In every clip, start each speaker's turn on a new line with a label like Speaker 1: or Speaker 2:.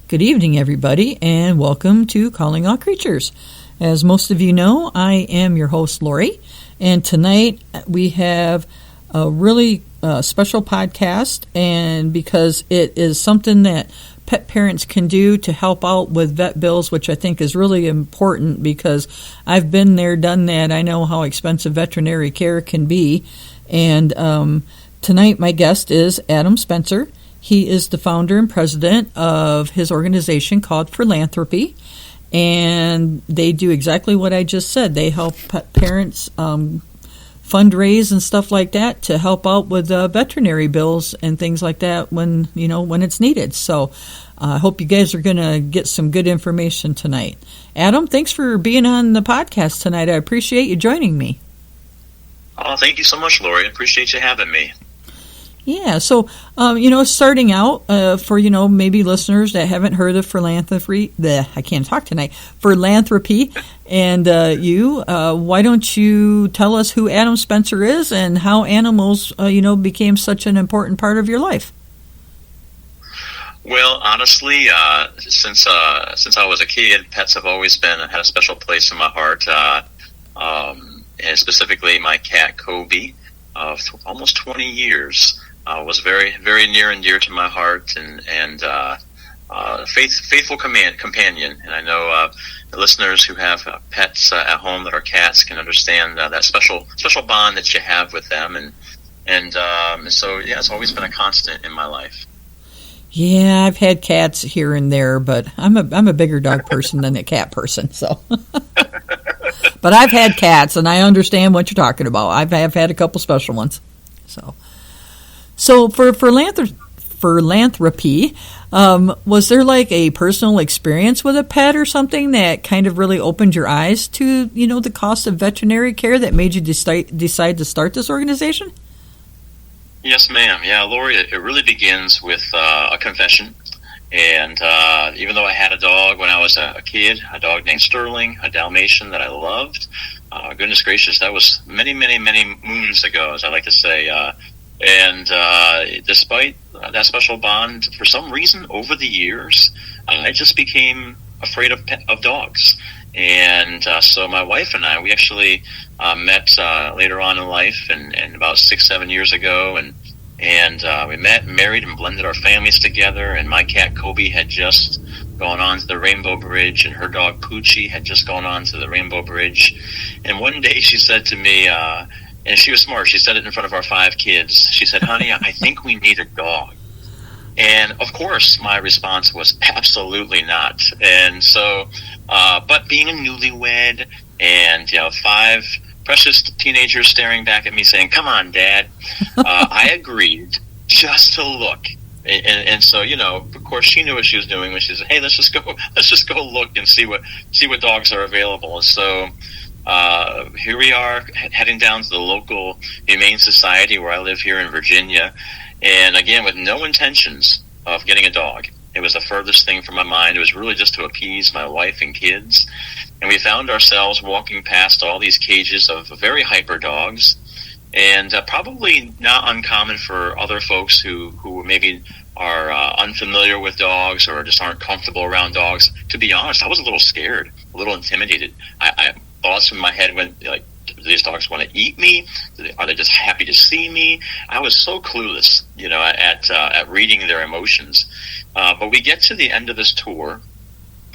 Speaker 1: Good evening, everybody, and welcome to Calling All Creatures. As most of you know, I am your host, Lori, and tonight we have a really special podcast, and because it is something that pet parents can do to help out with vet bills, which I think is really important because I've been there, done that. I know how expensive veterinary care can be, and tonight my guest is Adam Spencer. He is the founder and president of his organization called Furlanthropy, and they do exactly what I just said. They help pet parents fundraise and stuff like that to help out with veterinary bills and things like that when it's needed. So I hope you guys are going to get some good information tonight. Adam, thanks for being on the podcast tonight. I appreciate you joining me.
Speaker 2: Oh, thank you so much, Lori. I appreciate you having me.
Speaker 1: Yeah, so, starting out, for, maybe listeners that haven't heard of Furlanthropy, Furlanthropy, and why don't you tell us who Adam Spencer is and how animals, became such an important part of your life?
Speaker 2: Well, honestly, since I was a kid, pets have always had a special place in my heart, and specifically my cat, Kobe, of almost 20 years. Was very, very near and dear to my heart, and faithful companion. And I know the listeners who have pets at home that are cats can understand that special bond that you have with them. And so yeah, it's always been a constant in my life.
Speaker 1: Yeah, I've had cats here and there, but I'm a bigger dog person than a cat person. So, but I've had cats, and I understand what you're talking about. I've had a couple special ones. So for Furlanthropy, was there like a personal experience with a pet or something that kind of really opened your eyes to, the cost of veterinary care that made you decide to start this organization?
Speaker 2: Yes, ma'am. Yeah, Lori, it really begins with a confession. And even though I had a dog when I was a kid, a dog named Sterling, a Dalmatian that I loved, goodness gracious, that was many, many, many moons ago, as I like to say. And despite that special bond, for some reason, over the years, I just became afraid of dogs. And so my wife and I, we actually met later on in life, and about 6-7 years ago, and we met, married, and blended our families together. And my cat Kobe had just gone on to the Rainbow Bridge, and her dog Poochie had just gone on to the Rainbow Bridge. And one day she said to me, and she was smart, she said it in front of our 5 kids. She said, "Honey, I think we need a dog." And of course, my response was absolutely not. And so, but being a newlywed and 5 precious teenagers staring back at me saying, "Come on, Dad," I agreed just to look. And so, of course, she knew what she was doing when she said, "Hey, let's just go look and see what dogs are available." And so, here we are heading down to the local Humane Society where I live here in Virginia, and again with no intentions of getting a dog. It was the furthest thing from my mind. It was really just to appease my wife and kids, and we found ourselves walking past all these cages of very hyper dogs, and probably not uncommon for other folks who maybe are unfamiliar with dogs or just aren't comfortable around dogs. To be honest, I was a little scared, a little intimidated. Thoughts in my head went like, do these dogs want to eat me? Are they just happy to see me? I was so clueless, at reading their emotions. But we get to the end of this tour,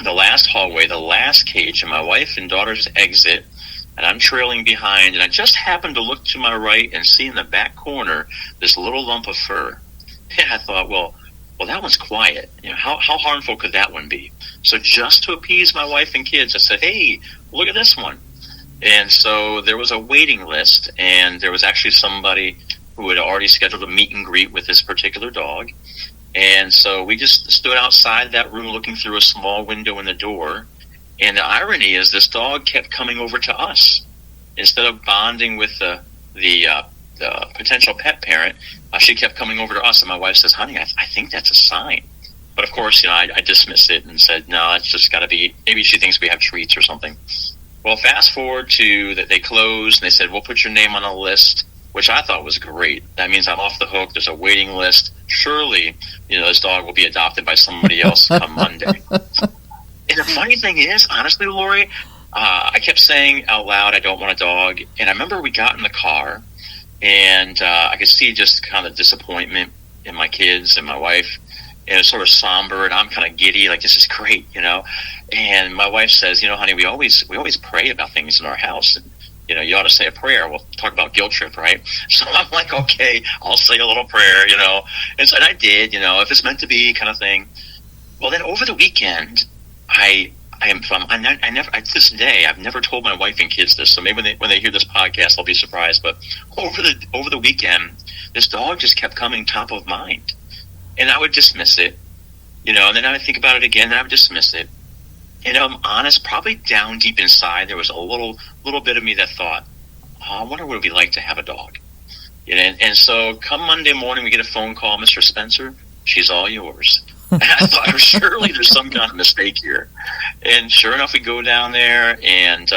Speaker 2: the last hallway, the last cage, and my wife and daughters exit, and I'm trailing behind, and I just happened to look to my right and see in the back corner this little lump of fur. And I thought, well, that one's quiet. How harmful could that one be? So just to appease my wife and kids, I said, "Hey, look at this one." And so there was a waiting list, and there was actually somebody who had already scheduled a meet and greet with this particular dog. And so we just stood outside that room looking through a small window in the door. And the irony is this dog kept coming over to us. Instead of bonding with the potential pet parent, she kept coming over to us. And my wife says, "Honey, I think that's a sign." But of course, I dismissed it and said, "No, it's just got to be, maybe she thinks we have treats or something." Well, fast forward to that they closed, and they said, "We'll put your name on a list." which I thought was great. That means I'm off the hook. There's a waiting list. Surely, this dog will be adopted by somebody else come Monday. And the funny thing is, honestly, Lori, I kept saying out loud, I don't want a dog. And I remember we got in the car, and I could see just kind of disappointment in my kids and my wife. And it's sort of somber, and I'm kind of giddy, like, this is great, And my wife says, honey, we always pray about things in our house. And, you ought to say a prayer. We'll talk about guilt trip, right? So I'm like, okay, I'll say a little prayer, And so I did, if it's meant to be kind of thing. Well, then over the weekend, to this day, I've never told my wife and kids this. So maybe when they hear this podcast, they'll be surprised. But over the weekend, this dog just kept coming top of mind. And I would dismiss it, and then I would think about it again, and I would dismiss it. And I'm honest, probably down deep inside, there was a little bit of me that thought, I wonder what it would be like to have a dog. And so come Monday morning, we get a phone call, Mr. Spencer, she's all yours. And I thought, surely there's some kind of mistake here. And sure enough, we go down there, and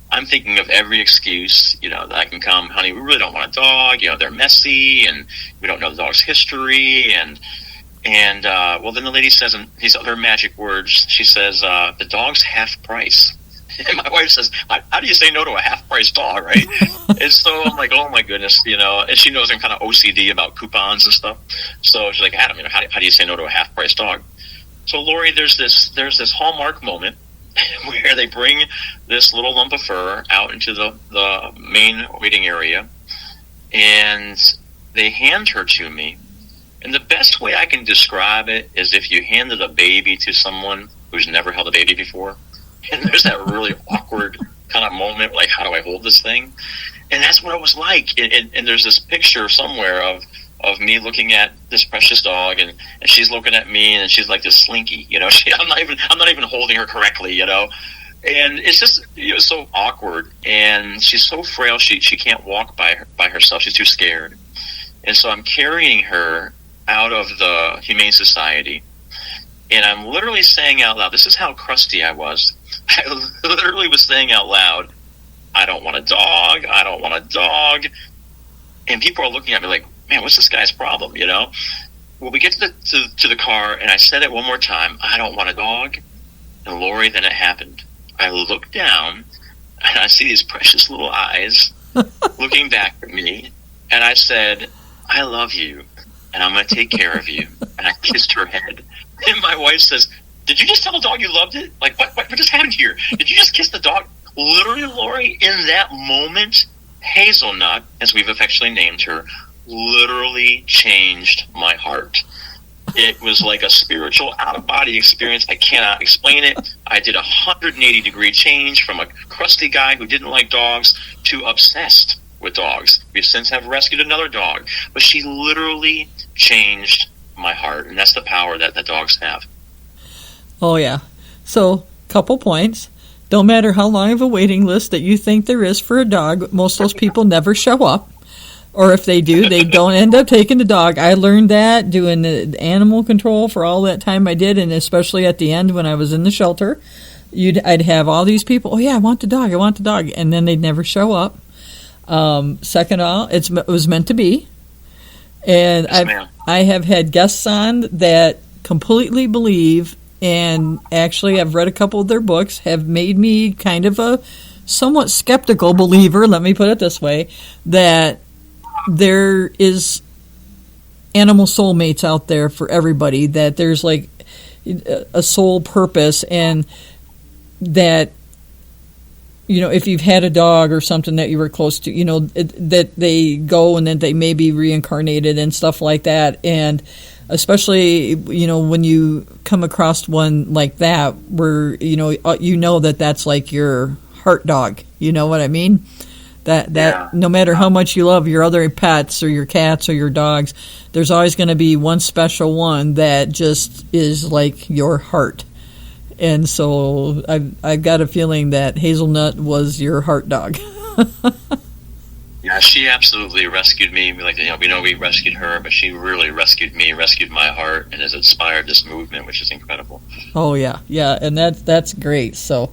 Speaker 2: I'm thinking of every excuse, that I can come, honey, we really don't want a dog, they're messy, and we don't know the dog's history, and well, then the lady says, in these other magic words, she says, the dog's half price. And my wife says, how do you say no to a half-price dog, right? And so I'm like, oh my goodness, and she knows I'm kind of OCD about coupons and stuff. So she's like, Adam, how do you say no to a half-price dog? So Lori, there's this hallmark moment where they bring this little lump of fur out into the main waiting area, and they hand her to me. And the best way I can describe it is if you handed a baby to someone who's never held a baby before, and there's that really awkward kind of moment, like, how do I hold this thing? And that's what it was like. And there's this picture somewhere of me looking at this precious dog, and she's looking at me, and she's like this slinky, I'm not even holding her correctly, and it's just so awkward. And she's so frail, she can't walk by herself. She's too scared. And so I'm carrying her out of the Humane Society, and I'm literally saying out loud, this is how crusty I was. I literally was saying out loud, I don't want a dog, I don't want a dog. And people are looking at me like, man, what's this guy's problem, Well, we get to the car, and I said it one more time, I don't want a dog. And Lori, then it happened. I looked down, and I see these precious little eyes looking back at me, and I said, I love you, and I'm going to take care of you. And I kissed her head. And my wife says, did you just tell the dog you loved it? Like, what just happened here? Did you just kiss the dog? Literally, Lori, in that moment, Hazelnut, as we've affectionately named her, literally changed my heart. It was like a spiritual out-of-body experience. I cannot explain it. I did a 180-degree change from a crusty guy who didn't like dogs to obsessed with dogs. We since have rescued another dog. But she literally changed my heart, and that's the power that the dogs have.
Speaker 1: Oh, yeah. So, couple points. Don't matter how long of a waiting list that you think there is for a dog, most of those people never show up. Or if they do, they don't end up taking the dog. I learned that doing the animal control for all that time I did, and especially at the end when I was in the shelter. I'd have all these people, oh yeah, I want the dog, and then they'd never show up. Second of all, it was meant to be. And
Speaker 2: Yes,
Speaker 1: I have had guests on that completely believe, and actually I've read a couple of their books, have made me kind of a somewhat skeptical believer, let me put it this way, that there is animal soulmates out there for everybody, that there's like a soul purpose, and that, if you've had a dog or something that you were close to, that they go and then they may be reincarnated and stuff like that. And especially, when you come across one like that, where, that that's like your heart dog, you know what I mean? That no matter how much you love your other pets or your cats or your dogs, there's always going to be one special one that just is like your heart. And so I've got a feeling that Hazelnut was your heart dog.
Speaker 2: Yeah, she absolutely rescued me. We know we rescued her, but she really rescued me, rescued my heart, and has inspired this movement, which is incredible.
Speaker 1: Oh, yeah, and that's great. So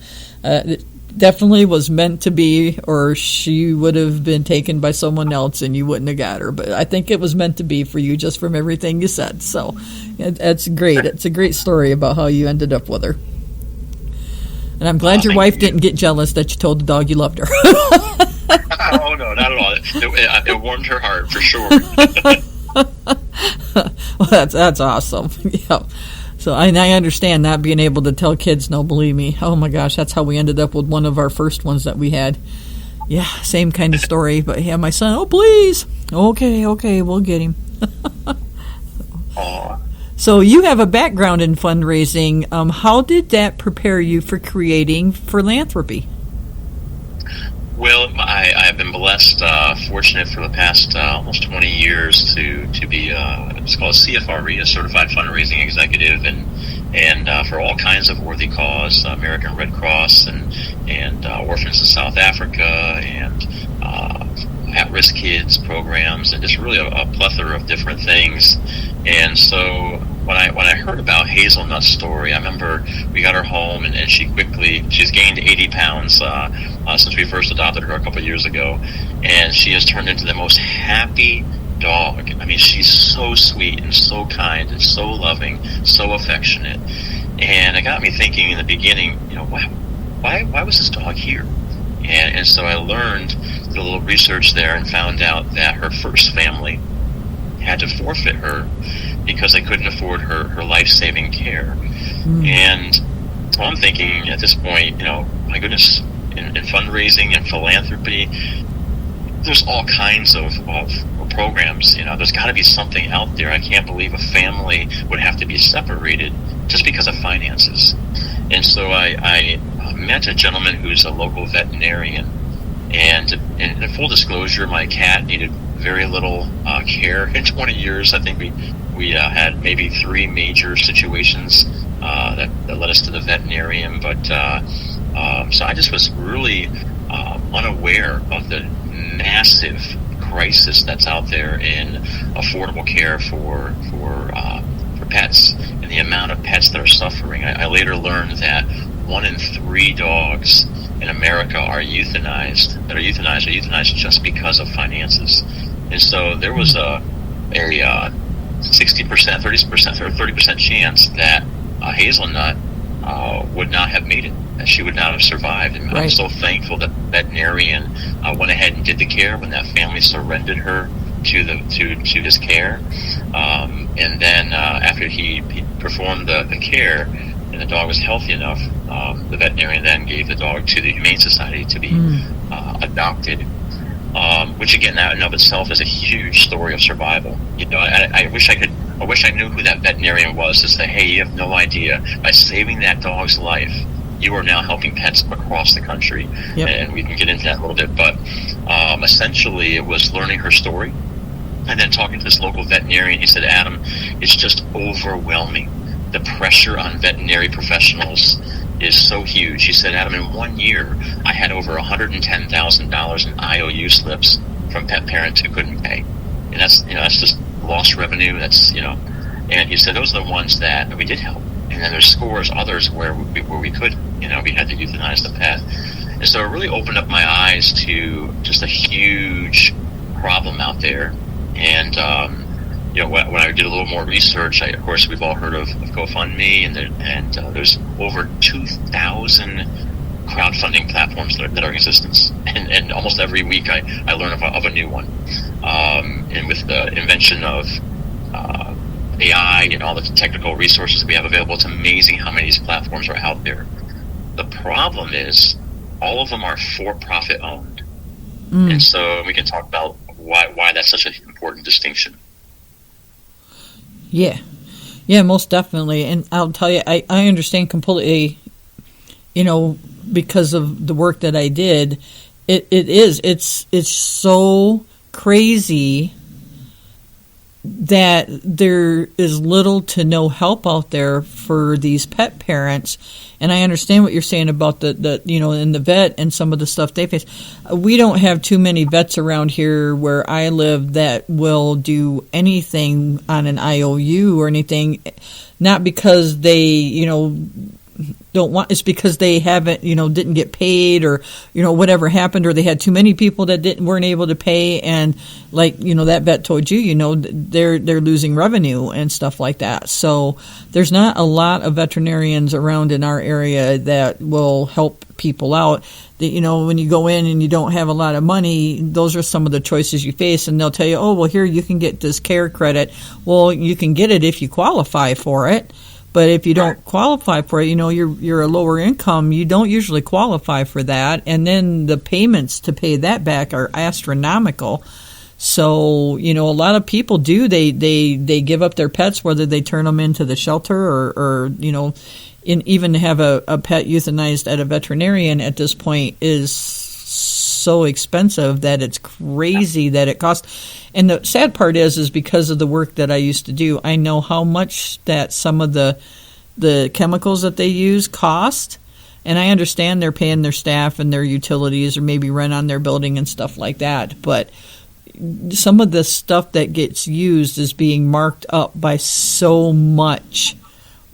Speaker 1: definitely was meant to be, or she would have been taken by someone else and you wouldn't have got her. But I think it was meant to be for you just from everything you said. So it's great. It's a great story about how you ended up with her. And I'm glad your wife didn't get jealous that you told the dog you loved her.
Speaker 2: Oh, no, not at all. It warmed her heart, for sure.
Speaker 1: Well, that's awesome. Yeah. So I understand not being able to tell kids no, believe me. Oh, my gosh, that's how we ended up with one of our first ones that we had. Yeah, same kind of story. But, yeah, my son, oh, please. Okay, we'll get him.
Speaker 2: Aw.
Speaker 1: So you have a background in fundraising. How did that prepare you for creating Furlanthropy?
Speaker 2: Well, I've been blessed, fortunate for the past almost 20 years to be it's called a CFRE, a Certified Fundraising Executive, and for all kinds of worthy cause, American Red Cross and Orphans in South Africa and at-risk kids programs, and just really a plethora of different things. And so when I heard about Hazelnut's story, I remember we got her home, and she's gained 80 pounds since we first adopted her a couple of years ago, and she has turned into the most happy dog. I mean, she's so sweet and so kind and so loving, so affectionate. And it got me thinking in the beginning, why was this dog here? And so I learned, did a little research there, and found out that her first family had to forfeit her because they couldn't afford her life-saving care. And so I'm thinking at this point, my goodness, in fundraising and philanthropy, there's all kinds of programs. There's got to be something out there. I can't believe a family would have to be separated just because of finances. And so I met a gentleman who's a local veterinarian, and in full disclosure, my cat needed very little care. In 20 years, I think we had maybe 3 major situations that led us to the veterinarian. But so I just was really unaware of the massive crisis that's out there in affordable care for pets, and the amount of pets that are suffering. I later learned that 1 in 3 dogs in America are euthanized just because of finances. And so there was a 60%, 30%, or 30% chance that Hazelnut would not have made it, that she would not have survived. And right. I'm so thankful that the veterinarian went ahead and did the care when that family surrendered her to this care. And then after he performed the care and the dog was healthy enough, the veterinarian then gave the dog to the Humane Society to be adopted. Which again, that in of itself is a huge story of survival. I wish I knew who that veterinarian was to say, hey, you have no idea. By saving that dog's life, you are now helping pets across the country. Yep. And we can get into that a little bit. But essentially, it was learning her story and then talking to this local veterinarian. He said, Adam, it's just overwhelming. The pressure on veterinary professionals is so huge. He said, Adam, in 1 year, I had over $110,000 in IOU slips from pet parents who couldn't pay. And that's just lost revenue. And he said, those are the ones that we did help. And then there's others where we could, we had to euthanize the pet. And so it really opened up my eyes to just a huge problem out there. And, when I did a little more research, of course, we've all heard of GoFundMe, and there's over 2,000 crowdfunding platforms that are in existence. And almost every week I learn of a new one. And with the invention of AI and all the technical resources we have available, it's amazing how many of these platforms are out there. The problem is all of them are for-profit owned. And so we can talk about why that's such an important distinction.
Speaker 1: Yeah, most definitely. And I'll tell you, I understand completely, because of the work that I did. It's so crazy that there is little to no help out there for these pet parents. And I understand what you're saying about the in the vet and some of the stuff they face. We don't have too many vets around here where I live that will do anything on an IOU or anything, not because they, don't want, it's because they haven't, didn't get paid, or, whatever happened, or they had too many people that weren't able to pay. And like, that vet told you, they're losing revenue and stuff like that. So there's not a lot of veterinarians around in our area that will help people out. When you go in and you don't have a lot of money, those are some of the choices you face, and they'll tell you, oh, well, here, you can get this care credit. Well, you can get it if you qualify for it, but if you don't qualify for it, you're a lower income, you don't usually qualify for that, and then the payments to pay that back are astronomical. So, a lot of people do, they give up their pets, whether they turn them into the shelter or even to have a pet euthanized at a veterinarian at this point is so expensive that it's crazy that it costs. And the sad part is because of the work that I used to do, I know how much that some of the chemicals that they use cost. And I understand they're paying their staff and their utilities or maybe rent on their building and stuff like that. But some of the stuff that gets used is being marked up by so much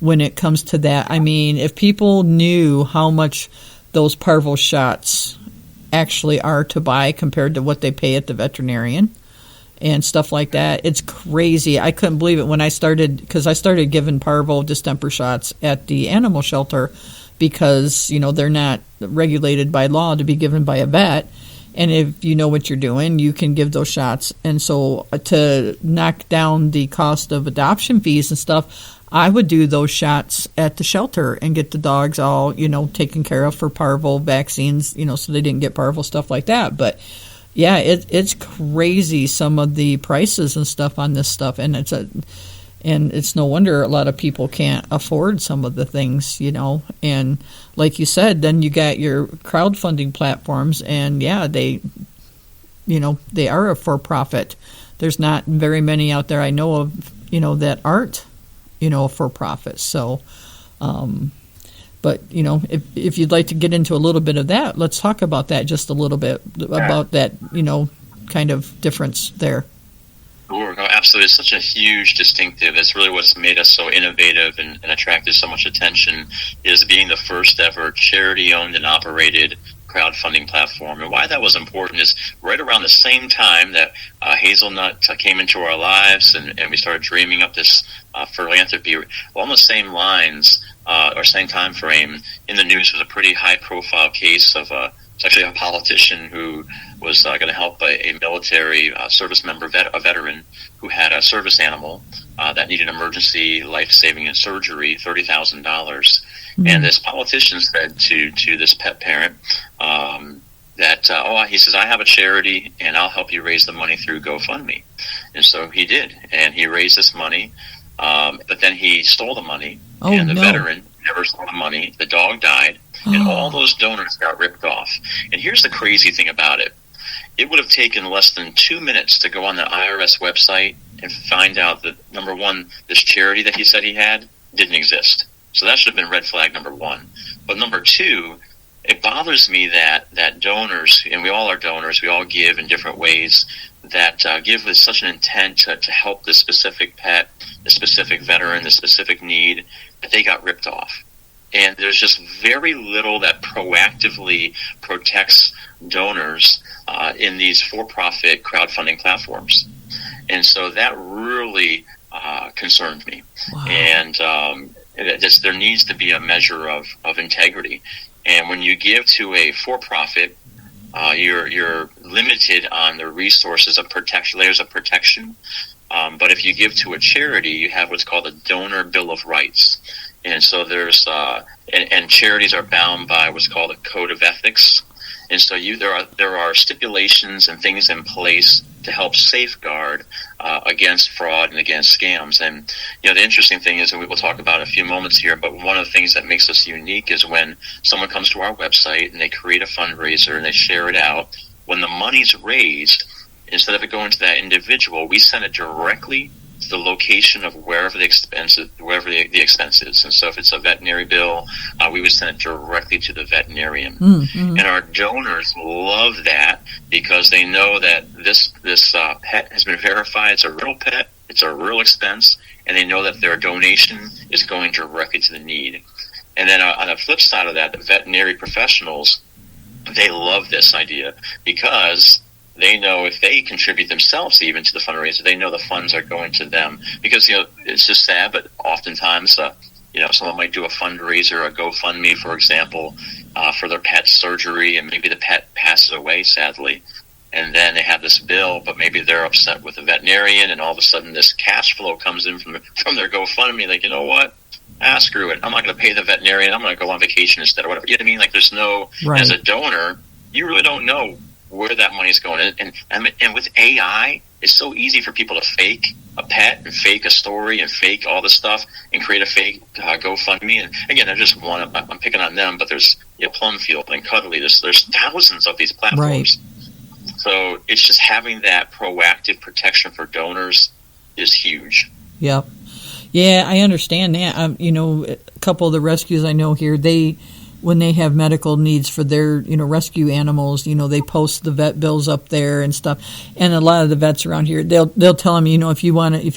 Speaker 1: when it comes to that. I mean, if people knew how much those parvo shots actually are to buy compared to what they pay at the veterinarian and stuff like that, it's crazy. I couldn't believe it when I started, because I started giving parvo distemper shots at the animal shelter because, they're not regulated by law to be given by a vet. And if you know what you're doing, you can give those shots. And so to knock down the cost of adoption fees and stuff, I would do those shots at the shelter and get the dogs all, taken care of for parvo vaccines, so they didn't get parvo, stuff like that. But yeah, it's crazy, some of the prices and stuff on this stuff, and it's no wonder a lot of people can't afford some of the things, And like you said, then you got your crowdfunding platforms, and yeah, they are a for-profit. There's not very many out there I know of, that aren't for profit. So, but if you'd like to get into a little bit of that, let's talk about that just a little bit, about that, kind of difference there.
Speaker 2: Sure, no, absolutely. It's such a huge distinctive. It's really what's made us so innovative and attracted so much attention, is being the first ever charity-owned and operated crowdfunding platform. And why that was important is right around the same time that Hazelnut came into our lives and we started dreaming up this Furlanthropy, along the same lines or same time frame, in the news was a pretty high-profile case of it's actually a politician who was going to help a military service member, a veteran, who had a service animal that needed emergency life-saving surgery, $30,000. Mm-hmm. And this politician said to this pet parent that, he says, I have a charity and I'll help you raise the money through GoFundMe. And so he did, and he raised this money, but then he stole the money, and the veteran never saw the money. The dog died, and all those donors got ripped off. And here's the crazy thing about it. It would have taken less than 2 minutes to go on the IRS website and find out that, number one, this charity that he said he had didn't exist. So that should have been red flag number one. But number two, it bothers me that donors, and we all are donors, we all give in different ways, that give with such an intent to help this specific pet, the specific veteran, the specific need, that they got ripped off. And there's just very little that proactively protects donors in these for-profit crowdfunding platforms. And so that really concerned me. Wow. And there needs to be a measure of integrity. And when you give to a for-profit, you're limited on the resources of protection, layers of protection. But if you give to a charity, you have what's called a donor bill of rights. And so there's and charities are bound by what's called a code of ethics. And so there are stipulations and things in place to help safeguard against fraud and against scams. And the interesting thing is, and we will talk about in a few moments here, but one of the things that makes us unique is when someone comes to our website and they create a fundraiser and they share it out. When the money's raised, instead of it going to that individual, we send it directly to the location of wherever the expense is. And so if it's a veterinary bill, we would send it directly to the veterinarian. Mm-hmm. And our donors love that because they know that this pet has been verified. It's a real pet. It's a real expense. And they know that their donation is going directly to the need. And then on the flip side of that, the veterinary professionals, they love this idea because they know if they contribute themselves even to the fundraiser, they know the funds are going to them. Because, it's just sad, but oftentimes, someone might do a fundraiser, a GoFundMe, for example, for their pet's surgery, and maybe the pet passes away, sadly. And then they have this bill, but maybe they're upset with the veterinarian, and all of a sudden this cash flow comes in from their GoFundMe. Like, you know what? Screw it. I'm not going to pay the veterinarian. I'm going to go on vacation instead or whatever. You know what I mean? Like, there's no,
Speaker 1: right.
Speaker 2: As a donor, you really don't know where that money is going. And with AI, it's so easy for people to fake a pet and fake a story and fake all this stuff and create a fake GoFundMe. And again, they're just one. I'm picking on them, but there's Plumfield and Cuddly. There's thousands of these platforms. Right. So it's just having that proactive protection for donors is huge.
Speaker 1: Yep. Yeah, I understand that. A couple of the rescues I know here, when they have medical needs for their, rescue animals, they post the vet bills up there and stuff. And a lot of the vets around here, they'll tell them, if you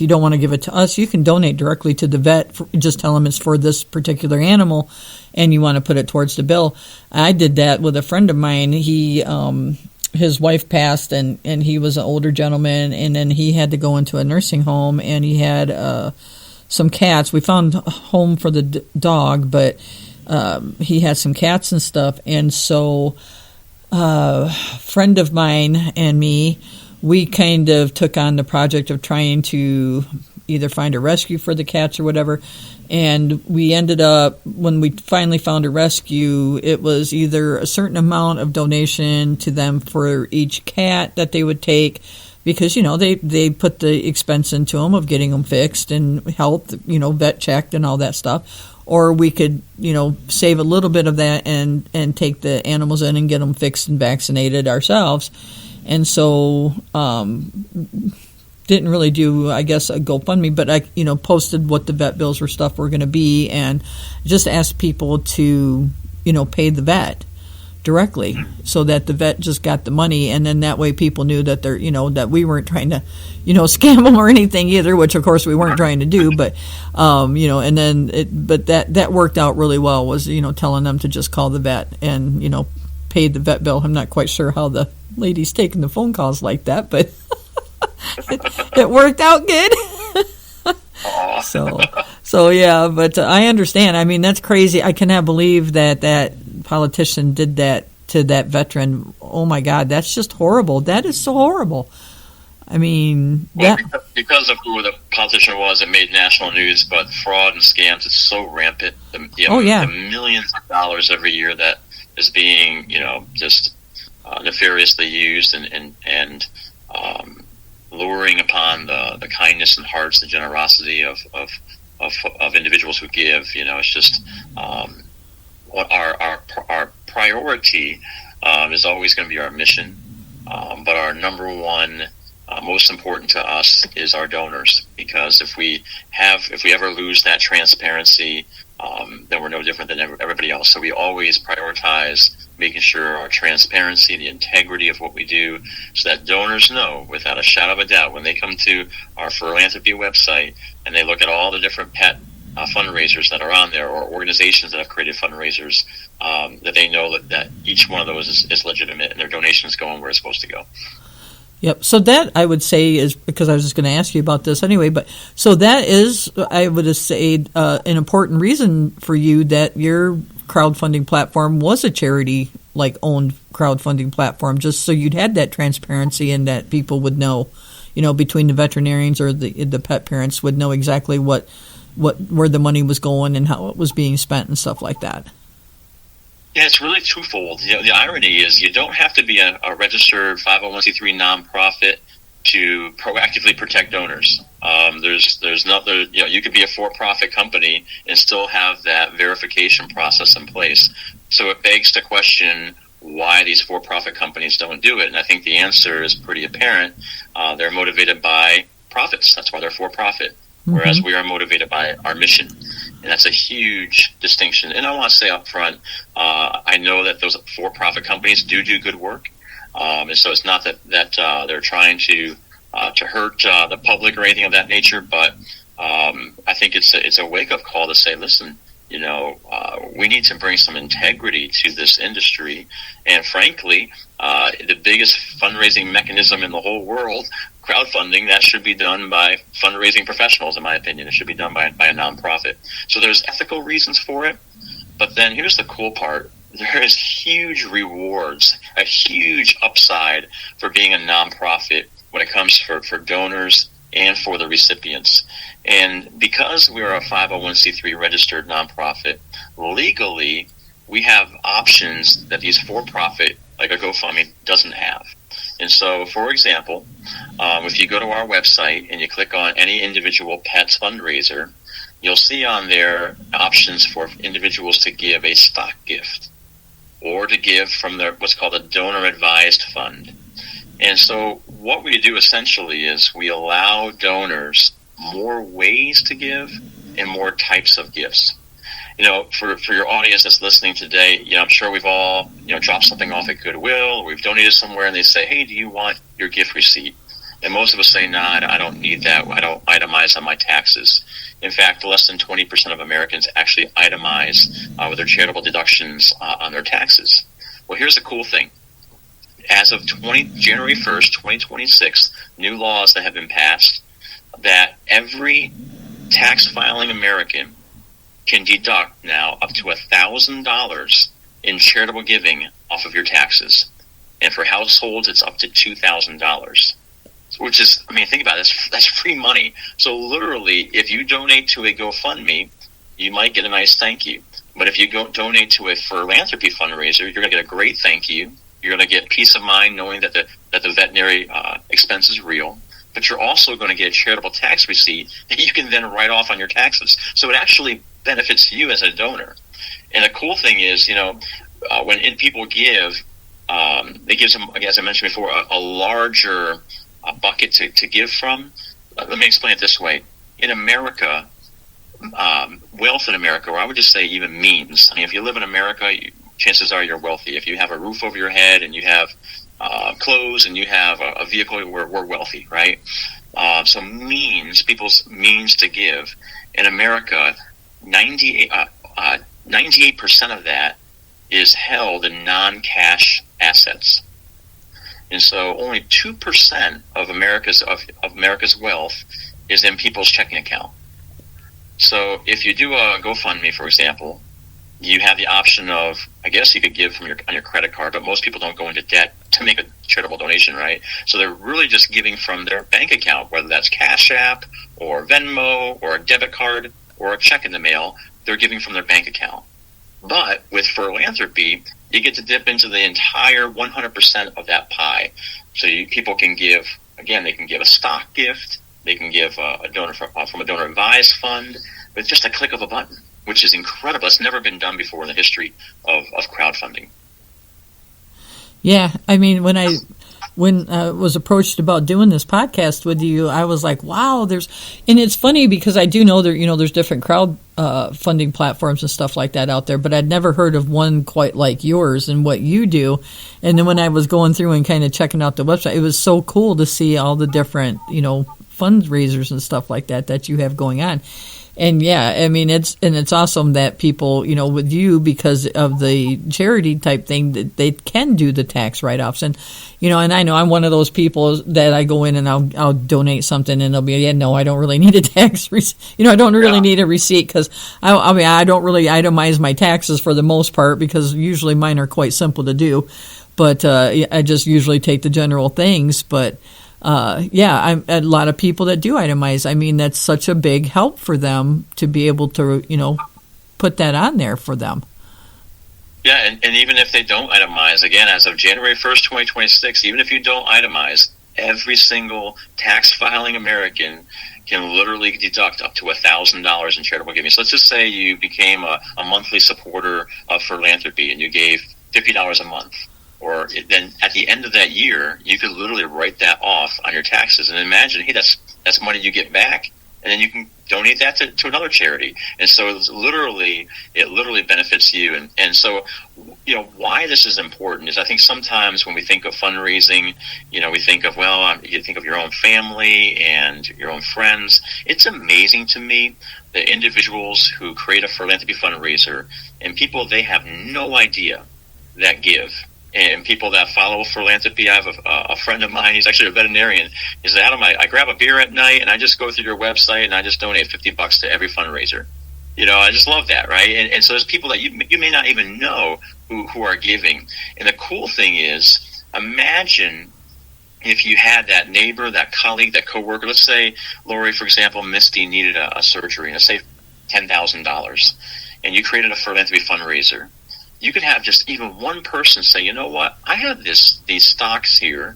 Speaker 1: don't want to give it to us, you can donate directly to the vet. Just tell them it's for this particular animal, and you want to put it towards the bill. I did that with a friend of mine. His wife passed, and he was an older gentleman, and then he had to go into a nursing home, and he had some cats. We found a home for the dog, but he had some cats and stuff. And so a friend of mine and me, we kind of took on the project of trying to either find a rescue for the cats or whatever. And we ended up, when we finally found a rescue, it was either a certain amount of donation to them for each cat that they would take, because, they put the expense into them of getting them fixed and health, vet checked and all that stuff. Or we could, save a little bit of that and take the animals in and get them fixed and vaccinated ourselves. And so didn't really do, I guess, a GoFundMe, but I, posted what the vet bills were going to be, and just asked people to, pay the vet directly, so that the vet just got the money, and then that way people knew that they're, that we weren't trying to, scam them or anything either, which of course we weren't trying to do, but, and then but that worked out really well, was, telling them to just call the vet and, pay the vet bill. I'm not quite sure how the lady's taking the phone calls like that, but it worked out good. So yeah, but I understand. I mean, that's crazy. I cannot believe that politician did that to that veteran. Oh my God, that's just horrible. That is so horrible. I mean,
Speaker 2: because of who the politician was, it made national news. But fraud and scams, it's so rampant. The millions of dollars every year that is being, just nefariously used and luring upon the kindness and hearts, the generosity of individuals who give. It's just what our priority is always going to be our mission, but our number one, most important to us, is our donors. Because if we ever lose that transparency, then we're no different than everybody else. So we always prioritize making sure our transparency, the integrity of what we do, so that donors know without a shadow of a doubt, when they come to our Furlanthropy website and they look at all the different pet fundraisers that are on there, or organizations that have created fundraisers, that they know that each one of those is legitimate and their donations going where it's supposed to go.
Speaker 1: Yep. So that, I would say, is, because I was just going to ask you about this anyway, but so that is, I would say, an important reason for you that your crowdfunding platform was a charity owned crowdfunding platform, just so you'd had that transparency and that people would know, between the veterinarians or the pet parents would know exactly where the money was going and how it was being spent and stuff like that.
Speaker 2: Yeah, it's really twofold. The irony is you don't have to be a registered 501c3 nonprofit to proactively protect donors. There's not, you could be a for-profit company and still have that verification process in place. So it begs to question why these for-profit companies don't do it. And I think the answer is pretty apparent. They're motivated by profits. That's why they're for-profit. Whereas we are motivated by our mission. And that's a huge distinction. And I want to say up front, I know that those for-profit companies do good work. And so it's not that they're trying to hurt the public or anything of that nature, but I think it's a wake-up call to say, listen, we need to bring some integrity to this industry. And frankly, the biggest fundraising mechanism in the whole world, crowdfunding, that should be done by fundraising professionals, in my opinion. It should be done by a nonprofit. So there's ethical reasons for it. But then here's the cool part. There is huge rewards, a huge upside for being a nonprofit when it comes for donors and for the recipients. And because we're a 501c3 registered nonprofit, legally, we have options that these for-profit, like a GoFundMe, doesn't have. And so, for example, if you go to our website and you click on any individual pet's fundraiser, you'll see on there options for individuals to give a stock gift or to give from their what's called a donor-advised fund. And so what we do essentially is we allow donors more ways to give and more types of gifts. For your audience that's listening today, I'm sure we've all, dropped something off at Goodwill, or we've donated somewhere and they say, hey, do you want your gift receipt? And most of us say, nah, I don't need that. I don't itemize on my taxes. In fact, less than 20% of Americans actually itemize with their charitable deductions on their taxes. Well, here's the cool thing. As of January 1st, 2026, new laws that have been passed that every tax filing American can deduct now up to $1,000 in charitable giving off of your taxes. And for households, it's up to $2,000. Which is, think about it, that's free money. So literally, if you donate to a GoFundMe, you might get a nice thank you. But if you donate to a Furlanthropy fundraiser, you're going to get a great thank you. You're going to get peace of mind knowing that the veterinary expense is real. But you're also going to get a charitable tax receipt that you can then write off on your taxes. So it actually benefits you as a donor. And the cool thing is, when people give, it gives them, as I mentioned before, a larger bucket to give from. Let me explain it this way. In America, wealth in America, or I would just say even means. If you live in America, chances are you're wealthy. If you have a roof over your head and you have clothes and you have a vehicle, we're wealthy, right? So people's means to give. In America, 98% of that is held in non-cash assets. And so only 2% of America's wealth is in people's checking account. So if you do a GoFundMe, for example, you have the option of, I guess you could give on your credit card, but most people don't go into debt to make a charitable donation, right? So they're really just giving from their bank account, whether that's Cash App or Venmo or a debit card or a check in the mail. They're giving from their bank account. But with Furlanthropy, you get to dip into the entire 100% of that pie. So people can give, again, they can give a stock gift, they can give a donor from a donor-advised fund with just a click of a button, which is incredible. It's never been done before in the history of crowdfunding.
Speaker 1: Yeah, when I was approached about doing this podcast with you, I was like, wow, and it's funny because I do know there's different funding platforms and stuff like that out there, but I'd never heard of one quite like yours and what you do. And then when I was going through and kind of checking out the website, it was so cool to see all the different, fundraisers and stuff like that you have going on. And yeah, it's awesome that people, with you, because of the charity type thing, that they can do the tax write-offs. And, and I know I'm one of those people that I go in and I'll donate something and they'll be, yeah, no, I don't really need a tax receipt. I don't really need a receipt because I don't really itemize my taxes for the most part because usually mine are quite simple to do. But I just usually take the general things. But I'm a lot of people that do itemize. That's such a big help for them to be able to, put that on there for them.
Speaker 2: Yeah, and even if they don't itemize, again, as of January 1st, 2026, even if you don't itemize, every single tax filing American can literally deduct up to $1,000 in charitable giving. So let's just say you became a monthly supporter of Furlanthropy and you gave $50 a month. Or then at the end of that year, you could literally write that off on your taxes. And imagine, hey, that's money you get back. and then you can donate that to another charity. And so it literally benefits you. And so, why this is important is I think sometimes when we think of fundraising, we think of, you think of your own family and your own friends. It's amazing to me the individuals who create a Furlanthropy fundraiser and people they have no idea that give. And people that follow Furlanthropy, I have a friend of mine, he's actually a veterinarian. He said, Adam, I grab a beer at night and I just go through your website and I just donate $50 to every fundraiser. I just love that, right? And so there's people that you may not even know who are giving. And the cool thing is, imagine if you had that neighbor, that colleague, that coworker. Let's say, Lori, for example, Misty needed a surgery, let's say $10,000, and you created a Furlanthropy fundraiser. You could have just even one person say, you know what, I have these stocks here,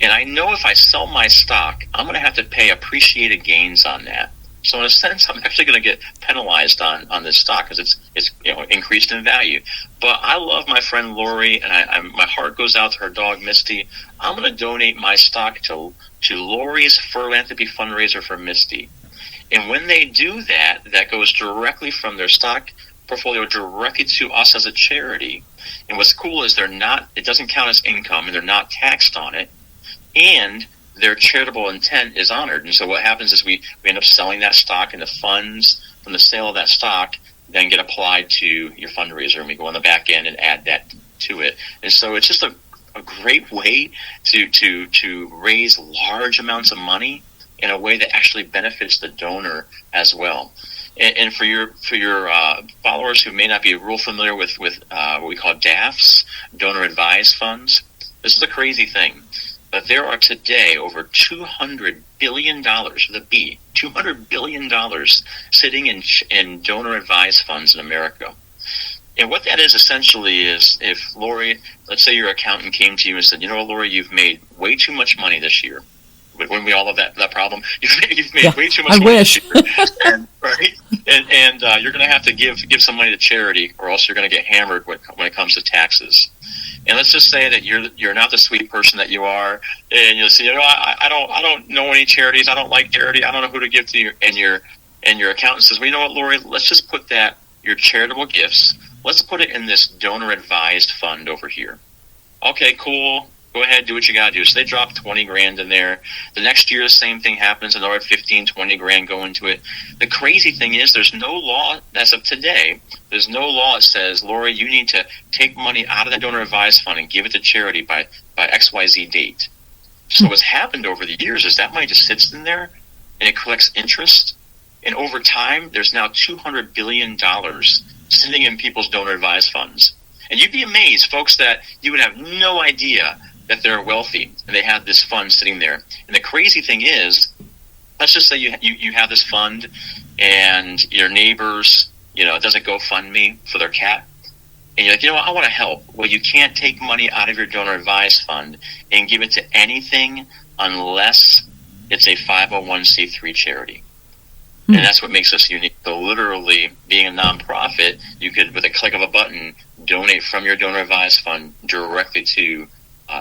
Speaker 2: and I know if I sell my stock, I'm going to have to pay appreciated gains on that. So in a sense, I'm actually going to get penalized on this stock because it's increased in value. But I love my friend Lori, and my heart goes out to her dog Misty. I'm going to donate my stock to Lori's Furlanthropy fundraiser for Misty. And when they do that, that goes directly from their stock portfolio directly to us as a charity. And what's cool is it doesn't count as income, and they're not taxed on it, and their charitable intent is honored. And so what happens is we end up selling that stock, and the funds from the sale of that stock then get applied to your fundraiser, and we go on the back end and add that to it. And so it's just a great way to raise large amounts of money in a way that actually benefits the donor as well. And for your followers who may not be real familiar with what we call DAFs, donor advised funds, this is a crazy thing. But there are today over $200 billion, with a B, $200 billion sitting in donor advised funds in America. And what that is essentially is if Lori, let's say your accountant came to you and said, Lori, you've made way too much money this year. Wouldn't we all have that problem? You've made way too much money this year. And you're going to have to give some money to charity, or else you're going to get hammered when it comes to taxes. And let's just say that you're not the sweet person that you are, and you'll say, I don't know any charities. I don't like charity. I don't know who to give to. And your accountant says, well, you know what, Lori? Let's just put your charitable gifts. Let's put it in this donor advised fund over here. Okay, cool. Go ahead, do what you got to do. So they drop 20 grand in there. The next year, the same thing happens. Another 15, 20 grand go into it. The crazy thing is there's no law, as of today, there's no law that says, Lori, you need to take money out of that donor advised fund and give it to charity by XYZ date. So what's happened over the years is that money just sits in there and it collects interest. And over time, there's now $200 billion sitting in people's donor advised funds. And you'd be amazed, folks, that you would have no idea that they're wealthy and they have this fund sitting there. And the crazy thing is, let's just say you have this fund and your neighbors, does a GoFundMe for their cat. And you're like, I want to help. Well, you can't take money out of your donor advised fund and give it to anything unless it's a 501c3 charity. And that's what makes us unique. So literally, being a nonprofit, you could, with a click of a button, donate from your donor advised fund directly to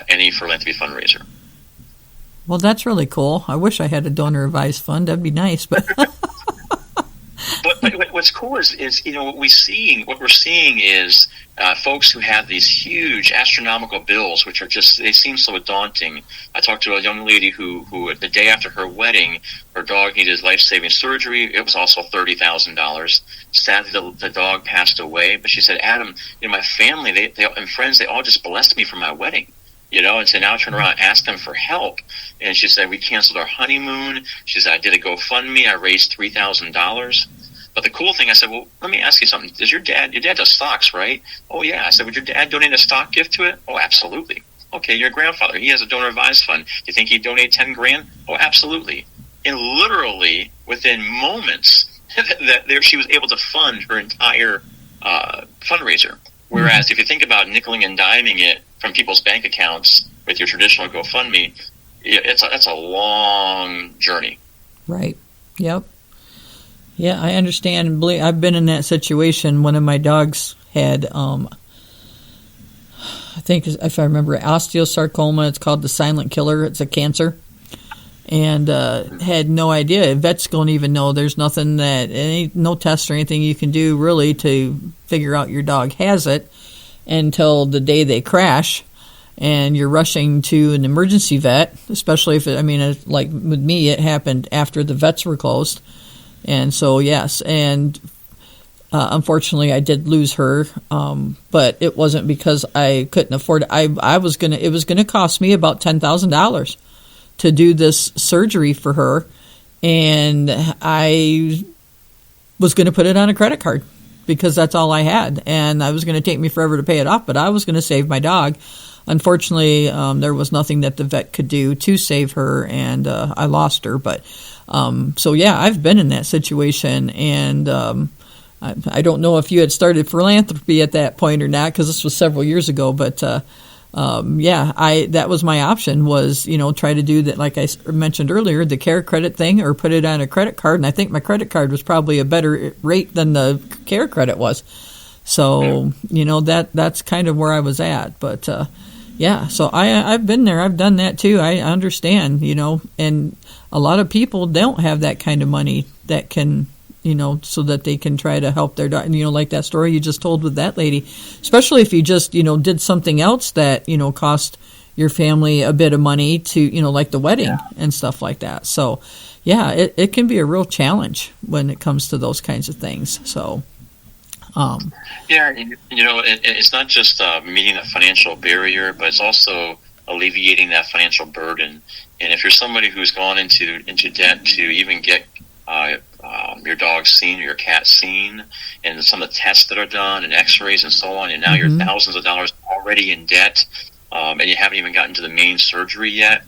Speaker 2: any Furlanthropy fundraiser.
Speaker 1: Well, that's really cool. I wish I had a donor advised fund. That'd be nice. But
Speaker 2: but what's cool is what we're seeing is folks who have these huge astronomical bills, which are they seem so daunting. I talked to a young lady who the day after her wedding, her dog needed life-saving surgery. It was also $30,000. Sadly, the dog passed away. But she said, Adam, my family, they and friends, they all just blessed me for my wedding. And so now I turn around and ask them for help. And she said, we canceled our honeymoon. She said, I did a GoFundMe. I raised $3,000. But the cool thing, I said, well, let me ask you something. Your dad does stocks, right? Oh, yeah. I said, would your dad donate a stock gift to it? Oh, absolutely. Okay, your grandfather, he has a donor advised fund. Do you think he'd donate 10 grand? Oh, absolutely. And literally, within moments, she was able to fund her entire fundraiser. Whereas if you think about nickeling and diming it from people's bank accounts with your traditional GoFundMe, that's a long journey. Right.
Speaker 1: Yep. Yeah, I understand and believe. I've been in that situation. One of my dogs had, I think if I remember, osteosarcoma. It's called the silent killer. It's a cancer. and had no idea. Vets don't even know. There's nothing no test or anything you can do really to figure out your dog has it until the day they crash, and you're rushing to an emergency vet, especially if like with me, it happened after the vets were closed. And so, yes, and unfortunately, I did lose her, but it wasn't because I couldn't afford it. It was gonna cost me about $10,000 to do this surgery for her, and I was going to put it on a credit card because that's all I had, and it was going to take me forever to pay it off, but I was going to save my dog. Unfortunately, there was nothing that the vet could do to save her, and I lost her. But so yeah, I've been in that situation, and I don't know if you had started Furlanthropy at that point or not, because this was several years ago, but that was my option, was, try to do that, like I mentioned earlier, the care credit thing, or put it on a credit card. And I think my credit card was probably a better rate than the care credit was. So, that's kind of where I was at. But, so I've been there. I've done that too. I understand, and a lot of people don't have that kind of money that can, so that they can try to help their dog. Like that story you just told with that lady, especially if you just, did something else that, cost your family a bit of money to, like the wedding and stuff like that. So, yeah, it can be a real challenge when it comes to those kinds of things. So,
Speaker 2: it's not just meeting a financial barrier, but it's also alleviating that financial burden. And if you're somebody who's gone into debt to even get your dog seen or your cat seen, and some of the tests that are done and x-rays and so on, and now you're thousands of dollars already in debt, and you haven't even gotten to the main surgery yet,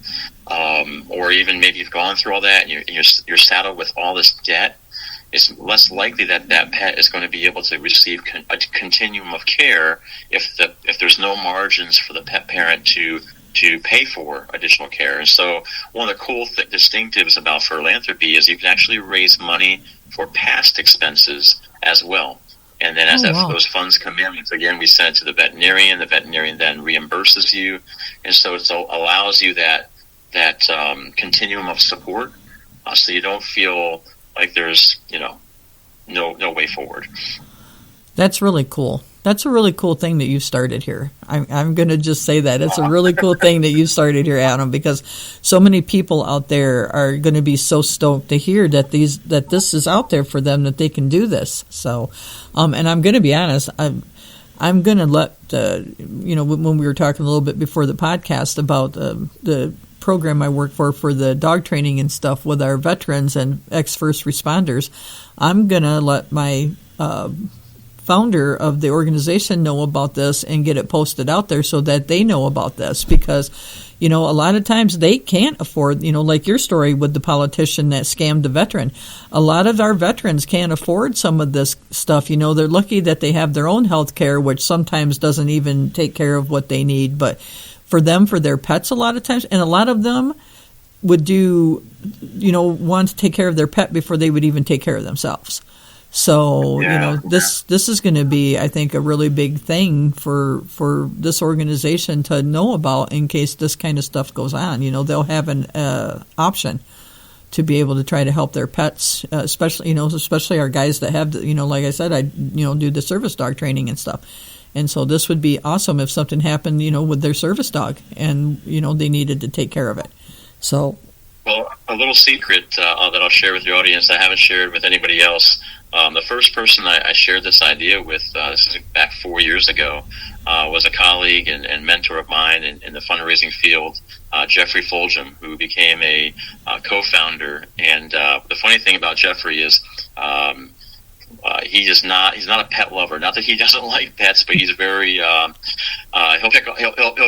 Speaker 2: or even maybe you've gone through all that and you're saddled with all this debt, it's less likely that pet is going to be able to receive a continuum of care if there's no margins for the pet parent to pay for additional care. And so one of the cool distinctives about Furlanthropy is you can actually raise money for past expenses as well. And then those funds come in, again, we send it to the veterinarian then reimburses you. And so it allows you that continuum of support, so you don't feel like there's, no way forward.
Speaker 1: That's really cool. That's a really cool thing that you started here. I'm going to just say that. It's a really cool thing that you started here, Adam, because so many people out there are going to be so stoked to hear that this is out there for them, that they can do this. So, and I'm going to be honest, I'm going to let, when we were talking a little bit before the podcast about the program I work for the dog training and stuff with our veterans and ex-first responders, I'm going to let my founder of the organization know about this and get it posted out there so that they know about this, because a lot of times they can't afford, like your story with the politician that scammed the veteran. A lot of our veterans can't afford some of this stuff. They're lucky that they have their own health care, which sometimes doesn't even take care of what they need, but for their pets a lot of times, and a lot of them would want to take care of their pet before they would even take care of themselves. So, this is going to be, I think, a really big thing for this organization to know about in case this kind of stuff goes on. They'll have an option to be able to try to help their pets, especially our guys that have, like I said, I do the service dog training and stuff. And so this would be awesome if something happened, with their service dog and, they needed to take care of it. So.
Speaker 2: Well, a little secret that I'll share with your audience I haven't shared with anybody else. The first person I shared this idea with, this is back 4 years ago, was a colleague and mentor of mine in the fundraising field, Jeffrey Fulgham, who became a co-founder. And the funny thing about Jeffrey is he's not a pet lover. Not that he doesn't like pets, but he's very he'll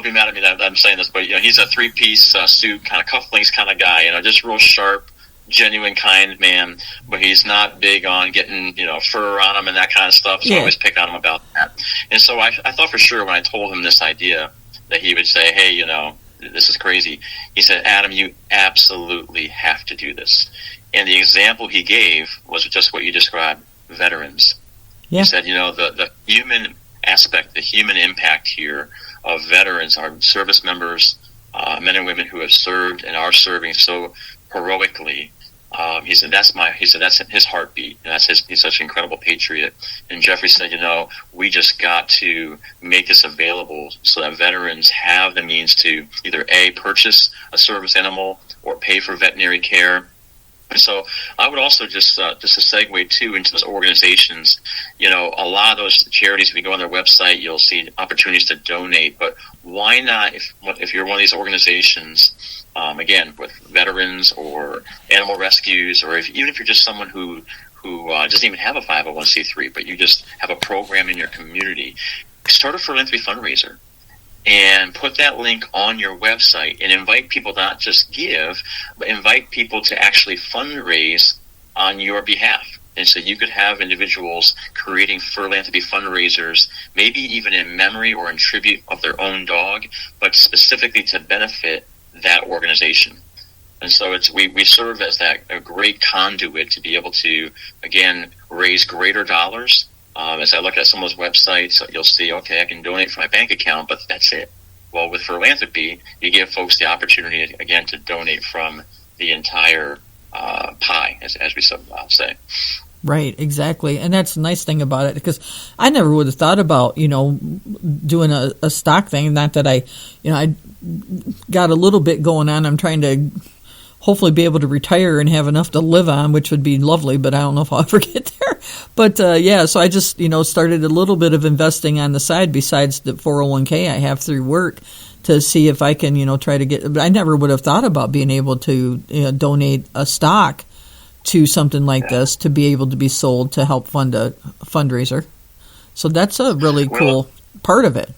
Speaker 2: be mad at me that I'm saying this, but he's a 3-piece suit kind of cufflinks kind of guy, just real sharp, genuine, kind man, but he's not big on getting fur on him and that kind of stuff. So I always pick on him about that. And so I thought for sure when I told him this idea that he would say, hey, this is crazy. He said, Adam, you absolutely have to do this. And the example he gave was just what you described, veterans. Yeah. He said, the human aspect, the human impact here of veterans, our service members, men and women who have served and are serving so heroically. He said that's his heartbeat, and he's such an incredible patriot. And Jeffrey said, we just got to make this available so that veterans have the means to either purchase a service animal or pay for veterinary care. And so I would also just a segue too into those organizations. A lot of those charities, if you go on their website, you'll see opportunities to donate. But why not, if you're one of these organizations, again, with veterans or animal rescues, or even if you're just someone who doesn't even have a 501c3, but you just have a program in your community, start a philanthropy fundraiser and put that link on your website and invite people to not just give, but invite people to actually fundraise on your behalf. And so you could have individuals creating philanthropy fundraisers, maybe even in memory or in tribute of their own dog, but specifically to benefit that organization. And so we serve as a great conduit to be able to, again, raise greater dollars. As I look at some of those websites, you'll see, okay, I can donate from my bank account, but that's it. Well, with philanthropy, you give folks the opportunity, again, to donate from the entire pie, as we say.
Speaker 1: Right, exactly. And that's the nice thing about it, because I never would have thought about, doing a stock thing. Not that I got a little bit going on. I'm trying to hopefully be able to retire and have enough to live on, which would be lovely, but I don't know if I'll ever get there. But so I just, started a little bit of investing on the side besides the 401k I have through work to see if I can, try to get, but I never would have thought about being able to donate a stock to something like this to be able to be sold to help fund a fundraiser. So that's a really cool part of it.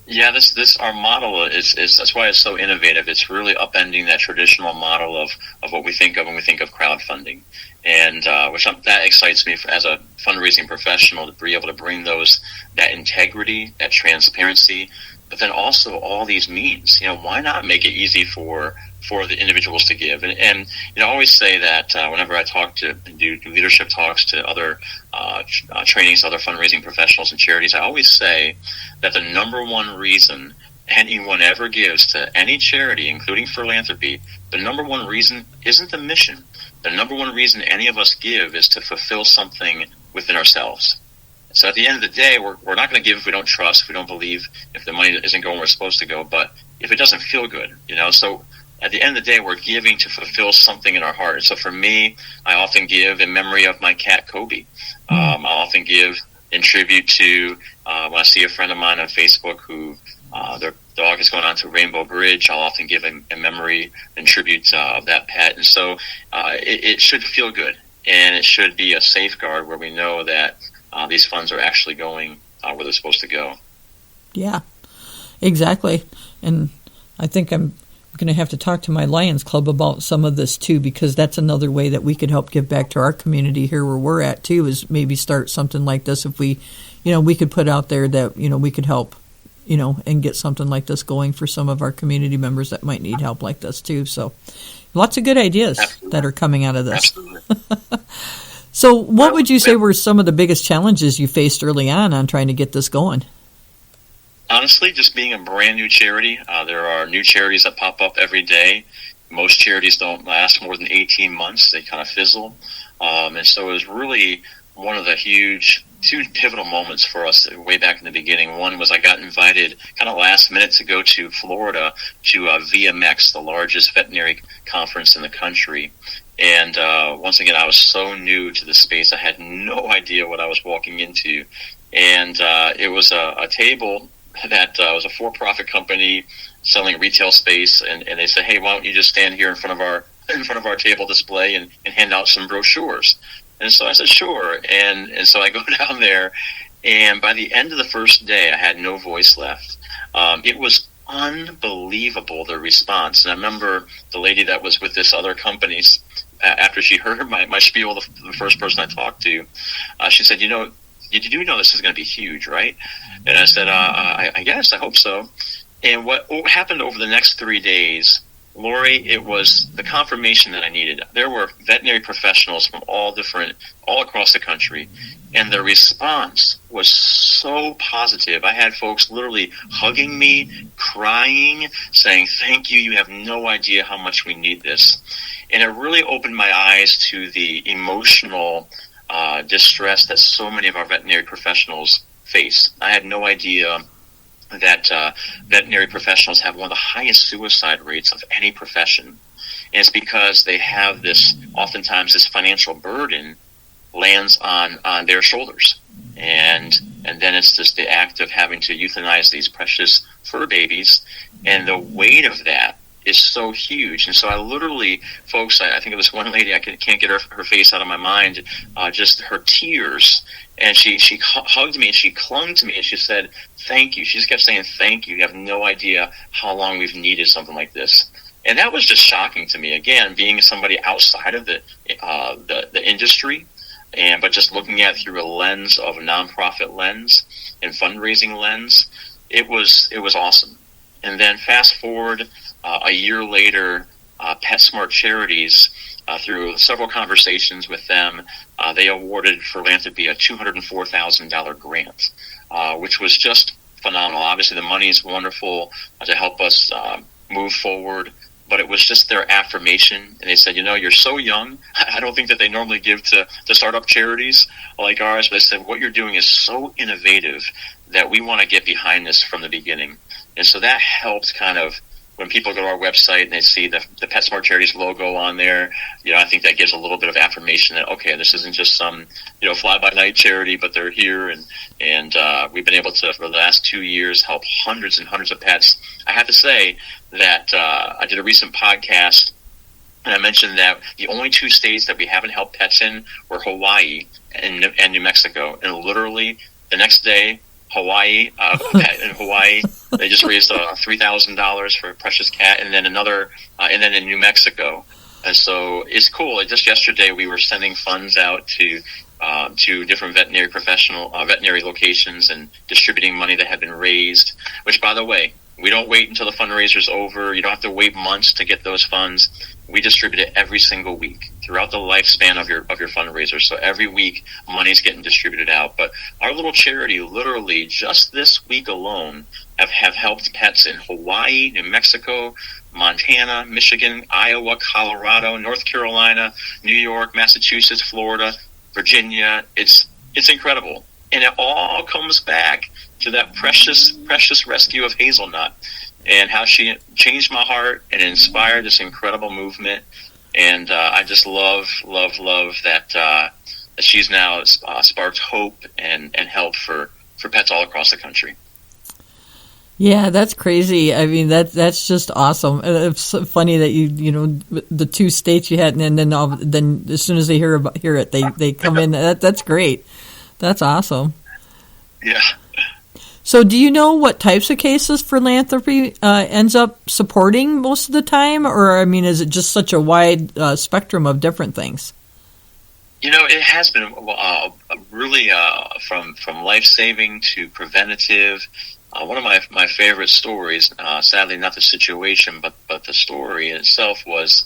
Speaker 2: Yeah, this our model is that's why it's so innovative. It's really upending that traditional model of what we think of when we think of crowdfunding, and that excites me as a fundraising professional to be able to bring that integrity, that transparency, but then also all these means. Why not make it easy for the individuals to give? And I always say that whenever I talk to do leadership talks to other trainings, other fundraising professionals and charities, I always say that the number one reason anyone ever gives to any charity, including philanthropy, the number one reason isn't the mission. The number one reason any of us give is to fulfill something within ourselves. So at the end of the day, we're not going to give if we don't trust, if we don't believe, if the money isn't going where it's supposed to go, but if it doesn't feel good, so at the end of the day, we're giving to fulfill something in our heart. And so for me, I often give in memory of my cat, Kobe. I often give in tribute to when I see a friend of mine on Facebook who their dog is going on to Rainbow Bridge. I'll often give in memory and tribute of that pet. And so it should feel good, and it should be a safeguard where we know that these funds are actually going where they're supposed to go. Yeah,
Speaker 1: exactly. And I think I'm going to have to talk to my Lions Club about some of this too, because that's another way that we could help give back to our community here where we're at too, is maybe start something like this. If we, we could put out there that, we could help, and get something like this going for some of our community members that might need help like this too. So lots of good ideas that are coming out of this. So what would you say were some of the biggest challenges you faced early on trying to get this going?
Speaker 2: Honestly, just being a brand new charity, there are new charities that pop up every day. Most charities don't last more than 18 months. They kind of fizzle. And so it was really one of the two pivotal moments for us way back in the beginning. One was I got invited kind of last minute to go to Florida to VMX, the largest veterinary conference in the country. And once again, I was so new to the space. I had no idea what I was walking into. And it was a table that was a for-profit company selling retail space, and they said, "Hey, why don't you just stand here in front of our table display and hand out some brochures?" And so I said, "Sure." And so I go down there, and by the end of the first day, I had no voice left. It was unbelievable, the response. And I remember the lady that was with this other company, after she heard my spiel, the first person I talked to, she said, "You do know this is going to be huge, right?" And I said, I guess, I hope so. And what happened over the next 3 days, Lori, it was the confirmation that I needed. There were veterinary professionals from all across the country, and their response was so positive. I had folks literally hugging me, crying, saying, "Thank you. You have no idea how much we need this." And it really opened my eyes to the emotional distress that so many of our veterinary professionals face. I had no idea that veterinary professionals have one of the highest suicide rates of any profession. And it's because they have oftentimes this financial burden lands on their shoulders. And then it's just the act of having to euthanize these precious fur babies. And the weight of that is so huge. And so I literally, folks, I think of this one lady, I can't get her face out of my mind, just her tears. And she hugged me and she clung to me and she said, thank you. She just kept saying, thank you. You have no idea how long we've needed something like this. And that was just shocking to me. Again, being somebody outside of the industry, but just looking at it through a lens of a nonprofit lens and fundraising lens, it was awesome. And then fast forward a year later, PetSmart Charities, through several conversations with them, they awarded Furlanthropy a $204,000 grant, which was just phenomenal. Obviously, the money is wonderful to help us move forward, but it was just their affirmation. And they said, you're so young. I don't think that they normally give to startup charities like ours, but they said, what you're doing is so innovative that we want to get behind this from the beginning. And so that helped kind of, when people go to our website and they see the PetSmart Charities logo on there, I think that gives a little bit of affirmation that, okay, this isn't just some, fly-by-night charity, but they're here. And we've been able to, for the last 2 years, help hundreds and hundreds of pets. I have to say that I did a recent podcast, and I mentioned that the only 2 states that we haven't helped pets in were Hawaii and New Mexico. And literally the next day, Hawaii, pet in Hawaii, they just raised $3,000 for a precious cat, and then another, and then in New Mexico. And so it's cool. Just yesterday, we were sending funds out to different veterinary locations and distributing money that had been raised. Which, by the way, we don't wait until the fundraiser's over. You don't have to wait months to get those funds. We distribute it every single week throughout the lifespan of your fundraiser. So every week, money's getting distributed out. But our little charity, literally, just this week alone, have helped pets in Hawaii, New Mexico, Montana, Michigan, Iowa, Colorado, North Carolina, New York, Massachusetts, Florida, Virginia. It's incredible. And it all comes back to that precious rescue of Hazelnut and how she changed my heart and inspired this incredible movement. And I just love that she's now sparked hope and help for pets all across the country.
Speaker 1: Yeah, that's crazy. I mean, that's just awesome. It's funny that you the 2 states you had, and then as soon as they hear it, they come in. That's great. That's awesome.
Speaker 2: Yeah.
Speaker 1: So, do you know what types of cases Furlanthropy ends up supporting most of the time, or is it just such a wide spectrum of different things?
Speaker 2: It has been really from life-saving to preventative. One of my favorite stories, sadly not the situation, but the story in itself, was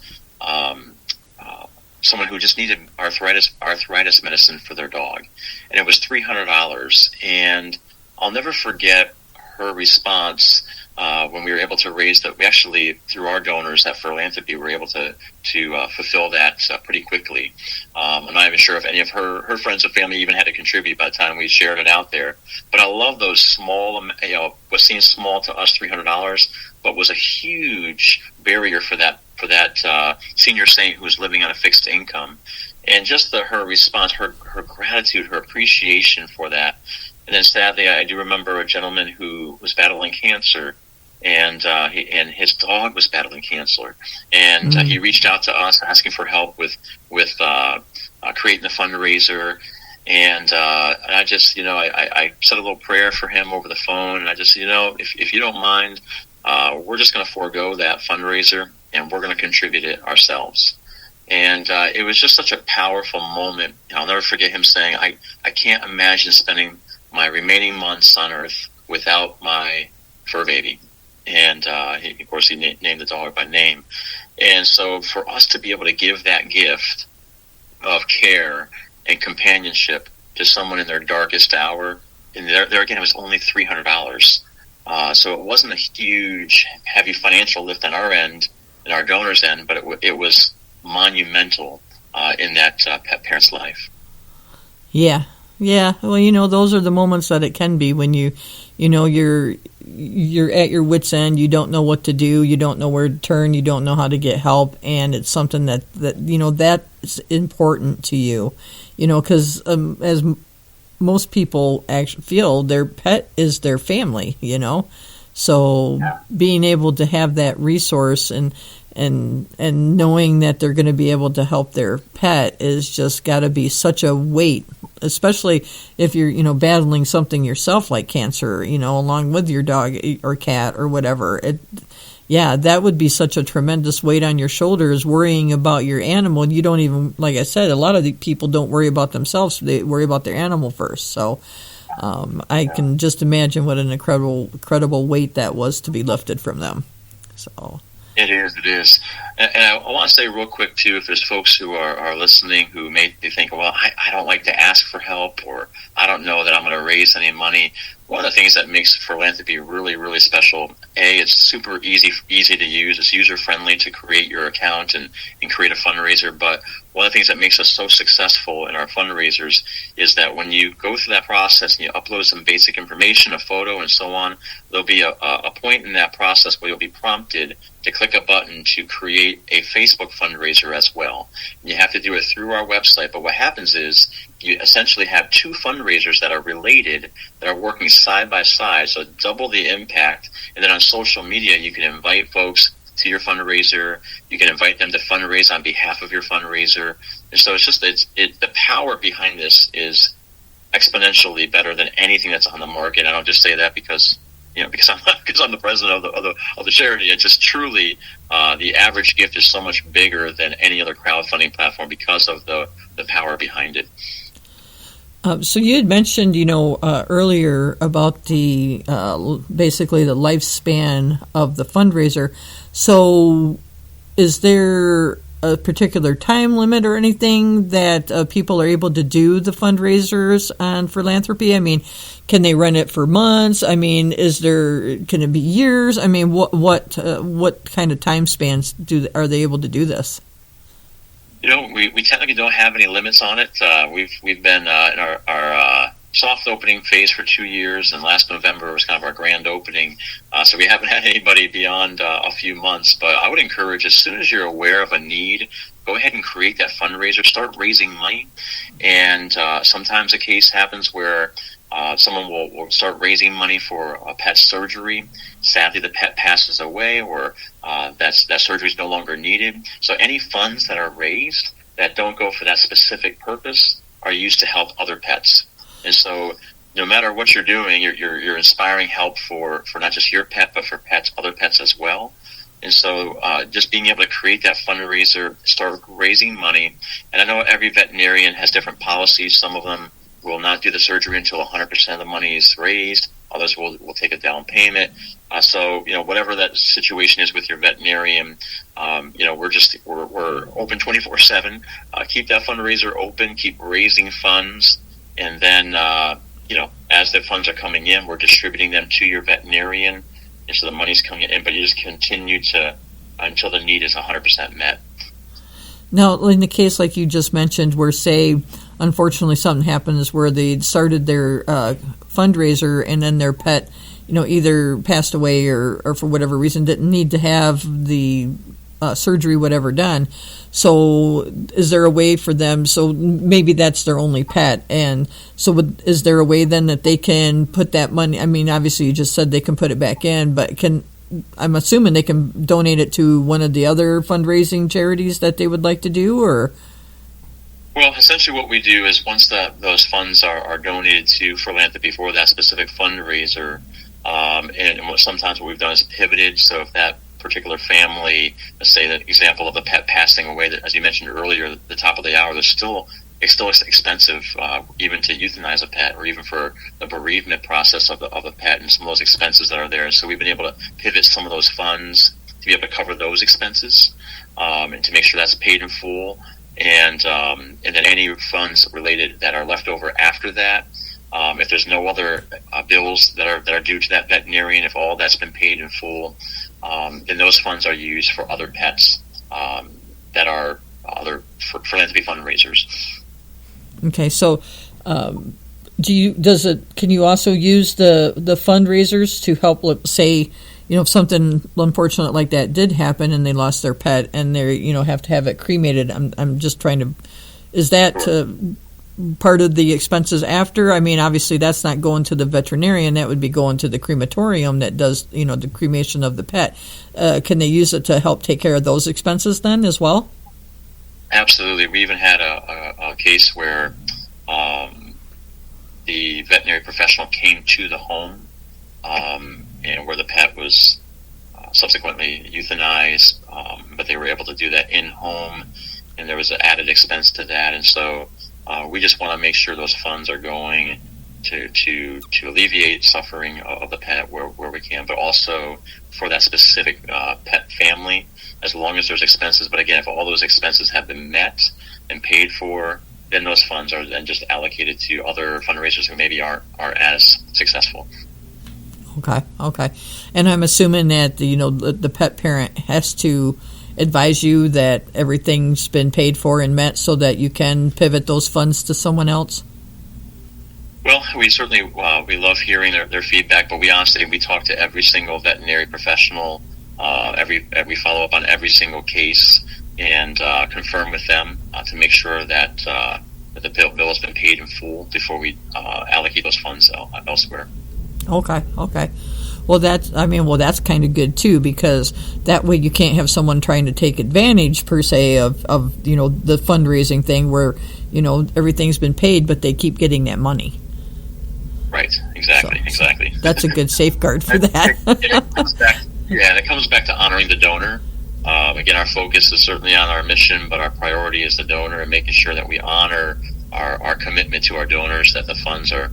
Speaker 2: someone who just needed arthritis medicine for their dog, and it was $300. And I'll never forget her response when we were able to raise that. We actually, through our donors at Furlanthropy, were able to fulfill that pretty quickly. I'm not even sure if any of her friends and family even had to contribute by the time we shared it out there. But I love those small, what seems small to us, $300, but was a huge barrier for that senior saint who was living on a fixed income. And just her response, her gratitude, her appreciation for that. And then sadly, I do remember a gentleman who was battling cancer, and his dog was battling cancer. And he reached out to us asking for help with creating the fundraiser. And I just, I said a little prayer for him over the phone. And I just, if you don't mind, we're just going to forego that fundraiser, and we're going to contribute it ourselves. And it was just such a powerful moment. I'll never forget him saying, I can't imagine spending my remaining months on Earth without my fur baby. And of course, he named the dog by name. And so for us to be able to give that gift of care and companionship to someone in their darkest hour, and there again, it was only $300. So it wasn't a huge, heavy financial lift on our end and our donors' end, but it was monumental in that pet parent's life.
Speaker 1: Yeah. Well, those are the moments that it can be when you're at your wit's end. You don't know what to do. You don't know where to turn. You don't know how to get help, and it's something that's important to you. Because as most people actually feel, their pet is their family. So being able to have that resource and knowing that they're going to be able to help their pet is just got to be such a weight, especially if you're, battling something yourself like cancer, along with your dog or cat or whatever. That would be such a tremendous weight on your shoulders, worrying about your animal. You don't even, like I said, a lot of the people don't worry about themselves. They worry about their animal first. So I can just imagine what an incredible weight that was to be lifted from them. So.
Speaker 2: It is. And I want to say real quick, too, if there's folks who are listening who may be thinking, well, I don't like to ask for help, or I don't know that I'm going to raise any money. One of the things that makes Furlanthropy really, really special, it's super easy to use. It's user-friendly to create your account and create a fundraiser. But one of the things that makes us so successful in our fundraisers is that when you go through that process and you upload some basic information, a photo and so on, there'll be a point in that process where you'll be prompted to click a button to create a Facebook fundraiser as well. And you have to do it through our website. But what happens is you essentially have two fundraisers that are related, that are working side by side, so double the impact. And then on social media, you can invite folks to your fundraiser. You can invite them to fundraise on behalf of your fundraiser. And so the power behind this is exponentially better than anything that's on the market. I don't just say that because I'm the president of the charity. It's just truly the average gift is so much bigger than any other crowdfunding platform because of the power behind it.
Speaker 1: So you had mentioned, earlier about the basically the lifespan of the fundraiser. So is there a particular time limit or anything that people are able to do the fundraisers on Furlanthropy? I mean, can they run it for months? I mean, can it be years? I mean, what kind of time spans are they able to do this?
Speaker 2: We technically don't have any limits on it. We've been in our soft opening phase for 2 years, and last November was kind of our grand opening. So we haven't had anybody beyond a few months. But I would encourage, as soon as you're aware of a need, go ahead and create that fundraiser. Start raising money. And sometimes a case happens where someone will start raising money for a pet surgery. Sadly, the pet passes away, or that surgery is no longer needed. So any funds that are raised that don't go for that specific purpose are used to help other pets. And so no matter what you're doing, you're inspiring help for not just your pet, but for other pets as well. And so just being able to create that fundraiser, start raising money. And I know every veterinarian has different policies. Some of them will not do the surgery until 100% of the money is raised. Others will take a down payment. So whatever that situation is with your veterinarian, we're open 24/7. Keep that fundraiser open. Keep raising funds, and then as the funds are coming in, we're distributing them to your veterinarian, and so the money's coming in. But you just continue to until the need is 100% met.
Speaker 1: Now, in the case like you just mentioned, where say, unfortunately, something happens where they started their fundraiser and then their pet, either passed away or for whatever reason didn't need to have the surgery, whatever done. So is there a way for them, so maybe that's their only pet, and so is there a way then that they can put that money, I mean, obviously you just said they can put it back in, but I'm assuming they can donate it to one of the other fundraising charities that they would like to do, or?
Speaker 2: Well, essentially what we do is once those funds are donated to Furlanthropy for that specific fundraiser, and sometimes what we've done is pivoted. So if that particular family, let's say the example of the pet passing away, that, as you mentioned earlier, at the top of the hour, it's still expensive even to euthanize a pet, or even for the bereavement process of the pet and some of those expenses that are there. So we've been able to pivot some of those funds to be able to cover those expenses and to make sure that's paid in full. And then any funds related that are left over after that, if there's no other bills that are due to that veterinarian, if all that's been paid in full, then those funds are used for other pets that are other philanthropy fundraisers.
Speaker 1: Okay, so can you also use the fundraisers to help, say, if something unfortunate like that did happen and they lost their pet and they have to have it cremated? I'm just trying to, is that part of the expenses after? I mean, obviously that's not going to the veterinarian, that would be going to the crematorium that does the cremation of the pet. Can they use it to help take care of those expenses then as well?
Speaker 2: Absolutely. We even had a case where the veterinary professional came to the home, and where the pet was subsequently euthanized, but they were able to do that in home, and there was an added expense to that. And so we just want to make sure those funds are going to alleviate suffering of the pet where we can, but also for that specific pet family, as long as there's expenses. But again, if all those expenses have been met and paid for, then those funds are then just allocated to other fundraisers who maybe aren't as successful.
Speaker 1: Okay. And I'm assuming that the pet parent has to advise you that everything's been paid for and met so that you can pivot those funds to someone else?
Speaker 2: Well, we certainly we love hearing their feedback, but we talk to every single veterinary professional. We follow up on every single case and confirm with them to make sure that the bill has been paid in full before we allocate those funds elsewhere. Okay.
Speaker 1: Well, that's kind of good too, because that way you can't have someone trying to take advantage per se of the fundraising thing where everything's been paid, but they keep getting that money.
Speaker 2: Right. Exactly.
Speaker 1: That's a good safeguard for that.
Speaker 2: It comes back to honoring the donor. Again, our focus is certainly on our mission, but our priority is the donor and making sure that we honor our commitment to our donors, that the funds are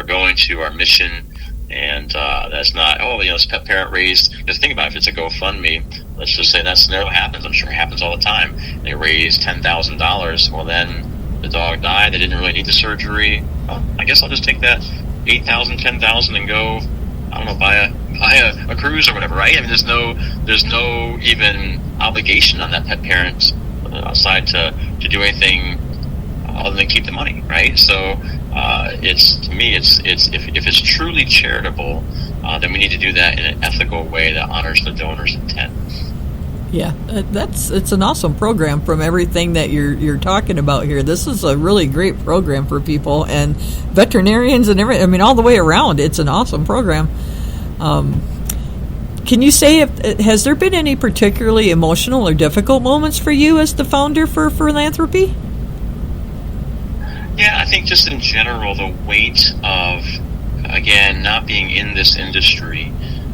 Speaker 2: going to our mission. And that's not, this pet parent raised, just think about it, if it's a GoFundMe, let's just say that scenario happens. I'm sure it happens all the time. They raised $10,000. Well, then the dog died. They didn't really need the surgery. Well, I guess I'll just take that $8,000, $10,000 and go, I don't know, buy a cruise or whatever, right? I mean, there's no even obligation on that pet parent side to do anything other than keep the money, right? So if it's truly charitable, then we need to do that in an ethical way that honors the donor's intent.
Speaker 1: Yeah, it's an awesome program from everything that you're talking about here. This is a really great program for people and veterinarians and everything. I mean, all the way around, it's an awesome program. Can you say, has there been any particularly emotional or difficult moments for you as the founder for Furlanthropy?
Speaker 2: Yeah, I think just in general, the weight of, again, not being in this industry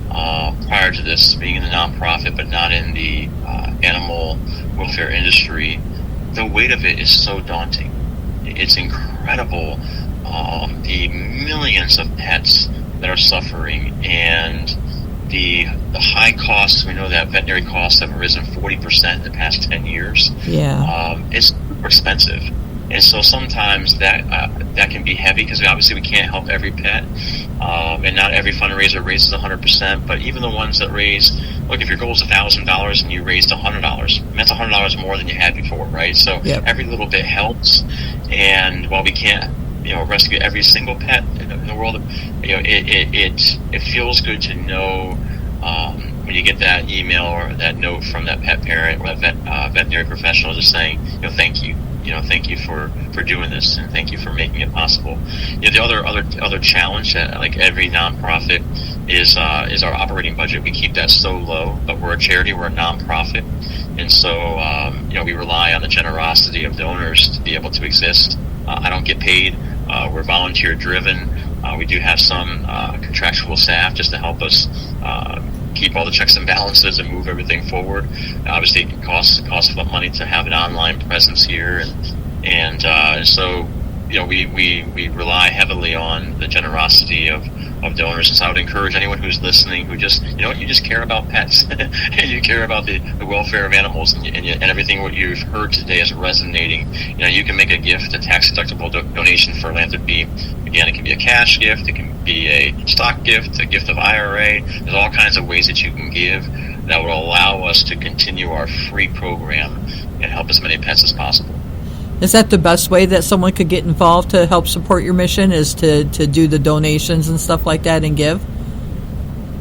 Speaker 2: prior to this, being in the nonprofit, but not in the animal welfare industry, the weight of it is so daunting. It's incredible, the millions of pets that are suffering, and the high costs. We know that veterinary costs have risen 40% in the past 10 years.
Speaker 1: Yeah.
Speaker 2: It's super expensive. And so sometimes that can be heavy, because obviously we can't help every pet, and not every fundraiser raises 100%. But even the ones that raise, look, if your goal is $1,000 and you raised $100, that's $100 more than you had before, right? So Every little bit helps. And while we can't, rescue every single pet in the world, it feels good to know when you get that email or that note from that pet parent or that veterinary professional just saying, thank you. Thank you for doing this, and thank you for making it possible. The other challenge that, like every nonprofit, is our operating budget. We keep that so low, but we're a charity, we're a nonprofit, and so we rely on the generosity of donors to be able to exist. I don't get paid. We're volunteer driven. We do have some contractual staff just to help us keep all the checks and balances and move everything forward. Obviously, it costs money to have an online presence here, and so we rely heavily on the generosity of donors. And so I would encourage anyone who's listening who just you just care about pets and you care about the welfare of animals, and everything what you've heard today is resonating. You can make a gift, a tax deductible donation for Furlanthropy. Again, it can be a cash gift, it can be a stock gift, a gift of IRA. There's all kinds of ways that you can give. that will allow us to continue our free program and help as many pets as possible.
Speaker 1: Is that the best way that someone could get involved to help support your mission, is to do the donations and stuff like that and give?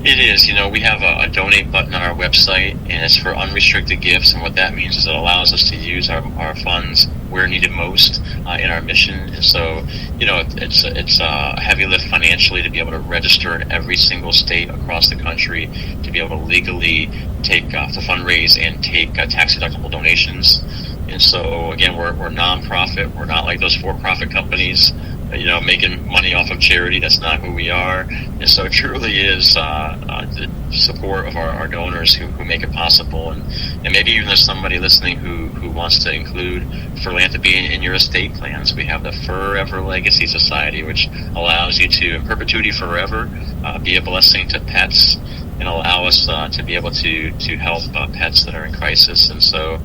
Speaker 2: It is. We have a donate button on our website, and it's for unrestricted gifts. And what that means is it allows us to use our funds where needed most in our mission. And so, it's a heavy lift financially to be able to register in every single state across the country, to be able to legally take to fundraise and take tax-deductible donations. And so, again, we're nonprofit. We're not like those for-profit companies, making money off of charity. That's not who we are. And so it truly is the support of our donors who make it possible. And maybe even there's somebody listening who wants to include Furlanthropy in your estate plans. We have the Forever Legacy Society, which allows you to, in perpetuity forever, be a blessing to pets and allow us to be able to help pets that are in crisis. And so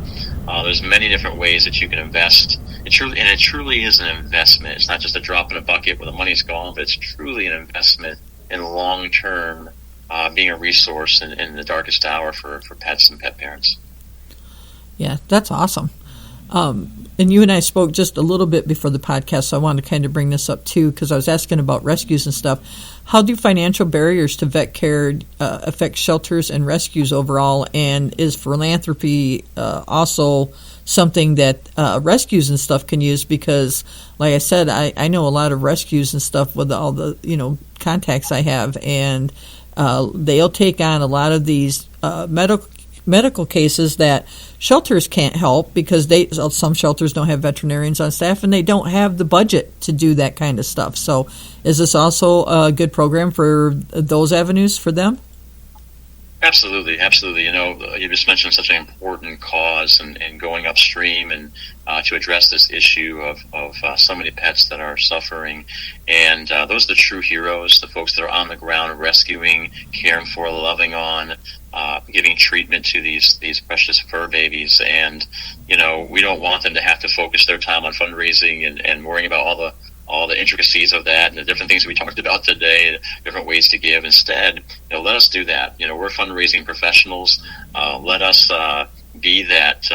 Speaker 2: there's many different ways that you can invest. It truly is an investment. It's not just a drop in a bucket where the money's gone, but it's truly an investment in long-term being a resource in the darkest hour for pets and pet parents.
Speaker 1: Yeah, that's awesome. And you and I spoke just a little bit before the podcast, so I wanted to kind of bring this up too, because I was asking about rescues and stuff. How do financial barriers to vet care affect shelters and rescues overall? And is Furlanthropy also something that rescues and stuff can use? Because, like I said, I know a lot of rescues and stuff with all the contacts I have, and they'll take on a lot of these medical cases that shelters can't help, because some shelters don't have veterinarians on staff and they don't have the budget to do that kind of stuff. So is this also a good program for those avenues for them?
Speaker 2: Absolutely. You just mentioned such an important cause and going upstream and to address this issue of so many pets that are suffering. And those are the true heroes, the folks that are on the ground rescuing, caring for, loving on, giving treatment to these precious fur babies. And, we don't want them to have to focus their time on fundraising and worrying about all the intricacies of that and the different things we talked about today, different ways to give. Instead, let us do that. We're fundraising professionals. Let us be that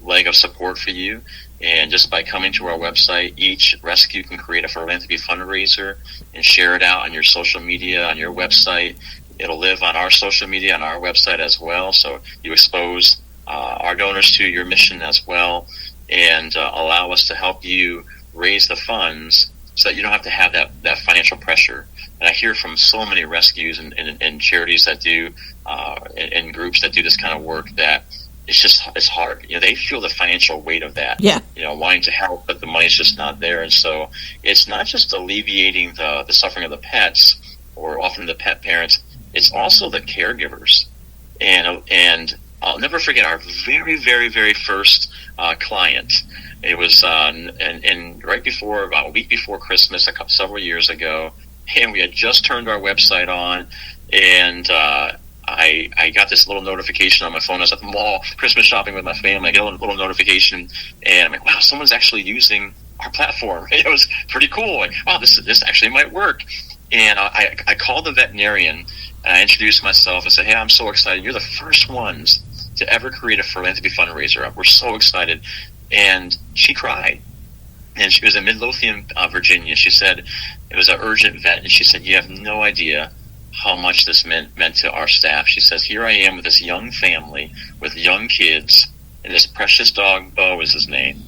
Speaker 2: leg of support for you. And just by coming to our website, each rescue can create a Furlanthropy fundraiser and share it out on your social media, on your website. It'll live on our social media, on our website as well. So you expose our donors to your mission as well, and allow us to help you raise the funds so that you don't have to have that financial pressure. And I hear from so many rescues and charities that do and groups that do this kind of work that it's hard. They feel the financial weight of that.
Speaker 1: Yeah.
Speaker 2: Wanting to help, but the money's just not there. And so it's not just alleviating the suffering of the pets or often the pet parents. It's also the caregivers. And I'll never forget our very, very, very first client. It was right before, about a week before Christmas, several years ago, and we had just turned our website on, and I got this little notification on my phone. I was at the mall Christmas shopping with my family. I get a little notification, and I'm like, wow, someone's actually using our platform. It was pretty cool. Like, wow, this actually might work. And I called the veterinarian, and I introduced myself and said, hey, I'm so excited. You're the first ones to ever create a Furlanthropy fundraiser. We're so excited. And she cried. And she was in Midlothian, Virginia. She said it was an urgent vet. And she said, you have no idea how much this meant to our staff. She says, here I am with this young family with young kids, and this precious dog, Bo is his name.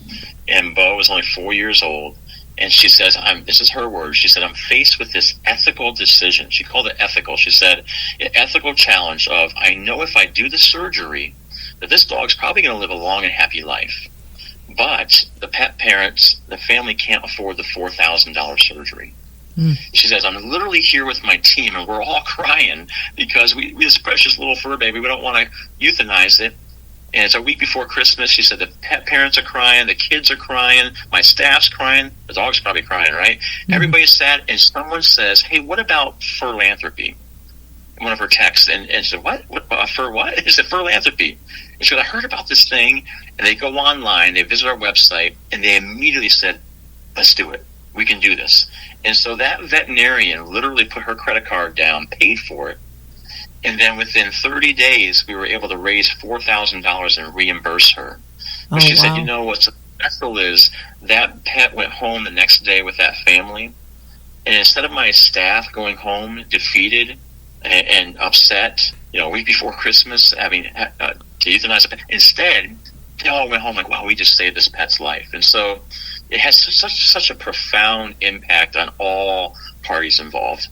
Speaker 2: And Bo was only 4 years old. And she says, this is her words, she said, I'm faced with this ethical decision. She called it ethical. She said, an ethical challenge of, I know if I do the surgery, that this dog's probably going to live a long and happy life. But the pet parents, the family can't afford the $4,000 surgery. She says, I'm literally here with my team, and we're all crying because we this precious little fur baby, we don't want to euthanize it. And it's a week before Christmas. She said the pet parents are crying, the kids are crying, my staff's crying, the dog's probably crying, right? Everybody's sad, and someone says, hey, what about Furlanthropy? In one of her texts, and she said, what? For what? Is it Furlanthropy? And she said, I heard about this thing, and they go online, they visit our website, and they immediately said, let's do it. We can do this. And so that veterinarian literally put her credit card down, paid for it, And then within 30 days, we were able to raise $4,000 and reimburse her. But she said, what's special is that pet went home the next day with that family. And instead of my staff going home defeated and upset, a week before Christmas, having to euthanize a pet, instead, they all went home like, wow, we just saved this pet's life. And so it has such a profound impact on all parties involved.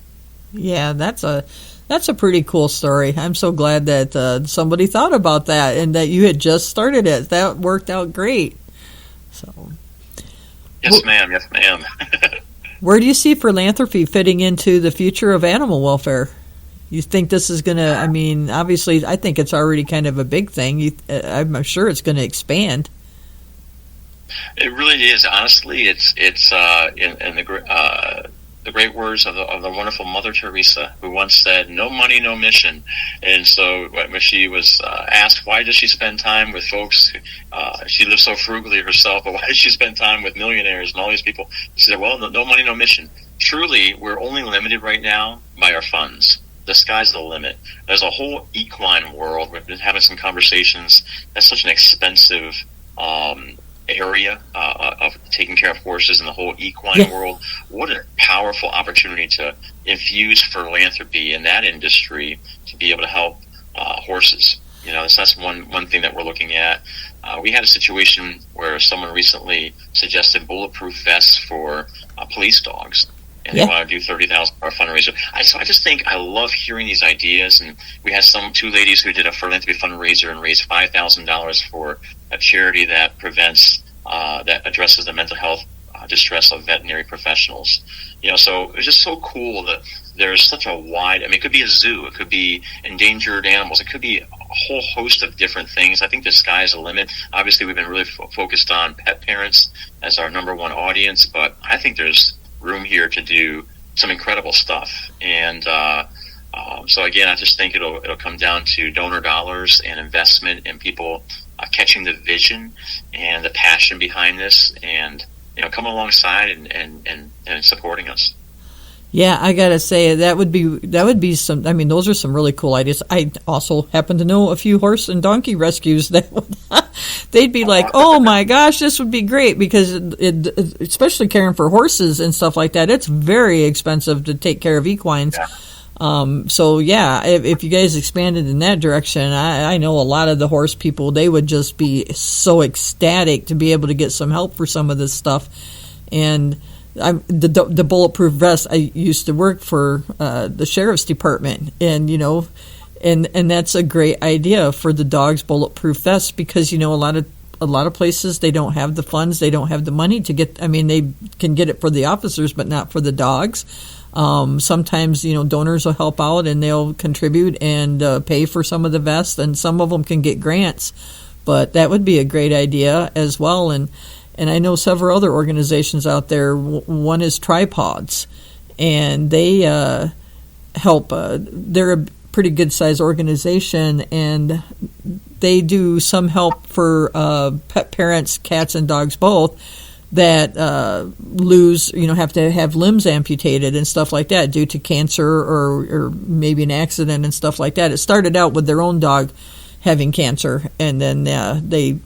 Speaker 1: Yeah, that's a pretty cool story. I'm so glad that somebody thought about that and that you had just started it. That worked out great. So,
Speaker 2: yes, ma'am.
Speaker 1: Where do you see Furlanthropy fitting into the future of animal welfare? You think this is going to, obviously, I think it's already kind of a big thing. I'm sure it's going to expand.
Speaker 2: It really is. Honestly, it's in the great words of the wonderful Mother Teresa, who once said, "No money, no mission." And so when she was asked why does she spend time with folks, she lives so frugally herself, but why does she spend time with millionaires and all these people? She said, well, no money, no mission. Truly, we're only limited right now by our funds. The sky's the limit. There's a whole equine world. We've been having some conversations. That's such an expensive area of taking care of horses in the whole equine world. What a powerful opportunity to infuse philanthropy in that industry to be able to help horses. So that's one thing that we're looking at. We had a situation where someone recently suggested bulletproof vests for police dogs. And they want to do $30,000 fundraiser. So I just think I love hearing these ideas. And we had two ladies who did a philanthropy fundraiser and raised $5,000 for a charity that that addresses the mental health distress of veterinary professionals. So it's just so cool that there's such a wide. It could be a zoo, it could be endangered animals, it could be a whole host of different things. I think the sky is the limit. Obviously, we've been really focused on pet parents as our number one audience, but I think there's room here to do some incredible stuff. And so again, I just think it'll come down to donor dollars and investment and people catching the vision and the passion behind this, and coming alongside and supporting us.
Speaker 1: Yeah, I gotta say that would be some. Those are some really cool ideas. I also happen to know a few horse and donkey rescues that they'd be like, "Oh my gosh, this would be great," because especially caring for horses and stuff like that, it's very expensive to take care of equines. Yeah. So yeah, if you guys expanded in that direction, I know a lot of the horse people, they would just be so ecstatic to be able to get some help for some of this stuff. And the bulletproof vest, I used to work for the sheriff's department, and and that's a great idea for the dogs' bulletproof vests, because a lot of places, they don't have the funds, they don't have the money to get. They can get it for the officers, but not for the dogs. Sometimes donors will help out and they'll contribute and pay for some of the vests, and some of them can get grants. But that would be a great idea as well. And I know several other organizations out there. One is Tripods, and they help. They're a pretty good-sized organization, and they do some help for pet parents, cats and dogs both, that have to have limbs amputated and stuff like that due to cancer or maybe an accident and stuff like that. It started out with their own dog having cancer, and then they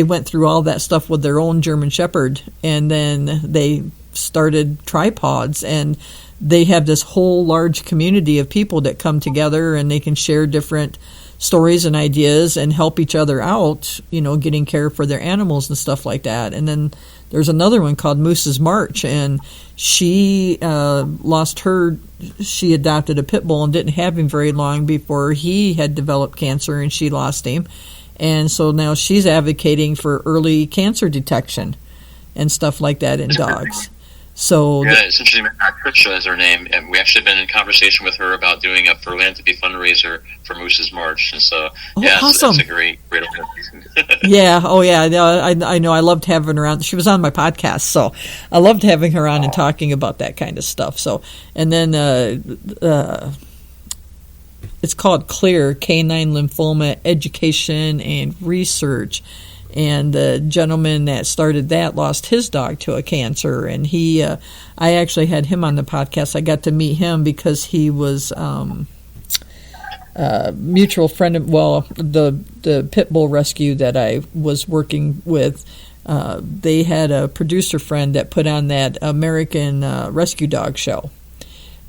Speaker 1: went through all that stuff with their own German Shepherd, and then they started Tripods, and they have this whole large community of people that come together, and they can share different stories and ideas and help each other out, getting care for their animals and stuff like that. And then there's another one called Moose's March, and she she adopted a pit bull and didn't have him very long before he had developed cancer, and she lost him. And so now she's advocating for early cancer detection and stuff like that in dogs. So
Speaker 2: it's interesting. Trisha is her name, and we actually been in conversation with her about doing a philanthropy fundraiser for Moose's March. And so,
Speaker 1: awesome.
Speaker 2: That's a great organization.
Speaker 1: Yeah. Oh, yeah. I know. I loved having her on. She was on my podcast, so I loved having her on and talking about that kind of stuff. So, and then it's called CLEAR, Canine Lymphoma Education and Research. And the gentleman that started that lost his dog to a cancer, and I actually had him on the podcast. I got to meet him because he was mutual friend of, the pit bull rescue that I was working with, they had a producer friend that put on that American Rescue Dog show.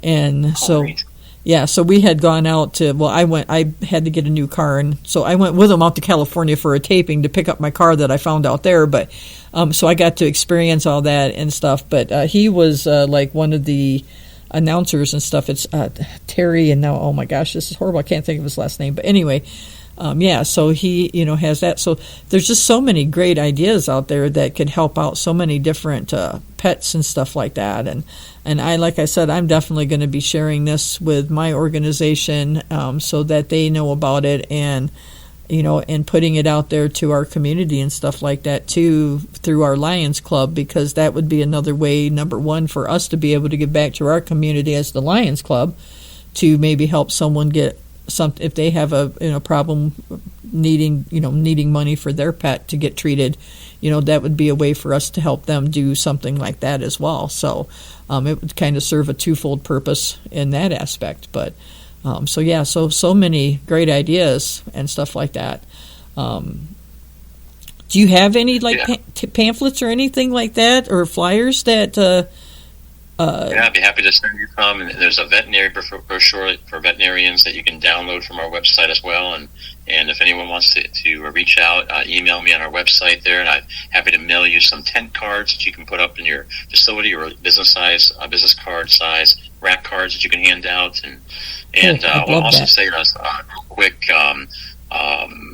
Speaker 1: And so, so we had gone out to, I had to get a new car, and so I went with him out to California for a taping to pick up my car that I found out there, but so I got to experience all that and stuff, but he was like one of the announcers and stuff. It's Terry, and now, oh my gosh, this is horrible, I can't think of his last name, but anyway, so he, has that. So there's just so many great ideas out there that could help out so many different pets and stuff like that. And I, like I said, I'm definitely going to be sharing this with my organization so that they know about it, and and putting it out there to our community and stuff like that too, through our Lions Club, because that would be another way, number one, for us to be able to give back to our community as the Lions Club, to maybe help someone get something if they have a problem needing money for their pet to get treated. That would be a way for us to help them do something like that as well. So it would kind of serve a twofold purpose in that aspect. But so many great ideas and stuff like that. Do you have any pamphlets or anything like that, or flyers that?
Speaker 2: I'd be happy to send you some. And there's a veterinary brochure for veterinarians that you can download from our website as well. And if anyone wants to reach out, email me on our website there, and I'm happy to mail you some tent cards that you can put up in your facility, or business card size rack cards that you can hand out. And we'll also say real quick,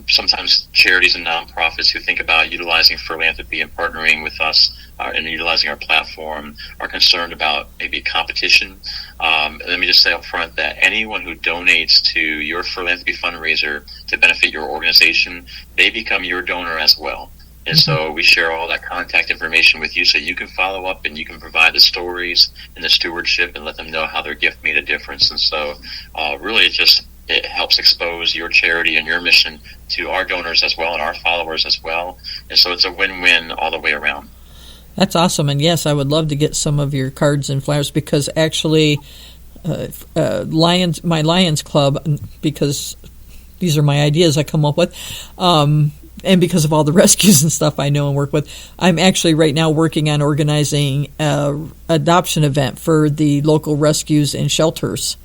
Speaker 2: sometimes charities and nonprofits who think about utilizing Furlanthropy and partnering with us and utilizing our platform are concerned about maybe competition. Let me just say up front that anyone who donates to your Furlanthropy fundraiser to benefit your organization, they become your donor as well. And so we share all that contact information with you so you can follow up and you can provide the stories and the stewardship and let them know how their gift made a difference. And so really it helps expose your charity and your mission to our donors as well and our followers as well. And so it's a win-win all the way around. That's
Speaker 1: awesome. And yes, I would love to get some of your cards and flyers, because actually my Lions Club, because these are my ideas I come up with, and because of all the rescues and stuff I know and work with, I'm actually right now working on organizing an adoption event for the local rescues and shelters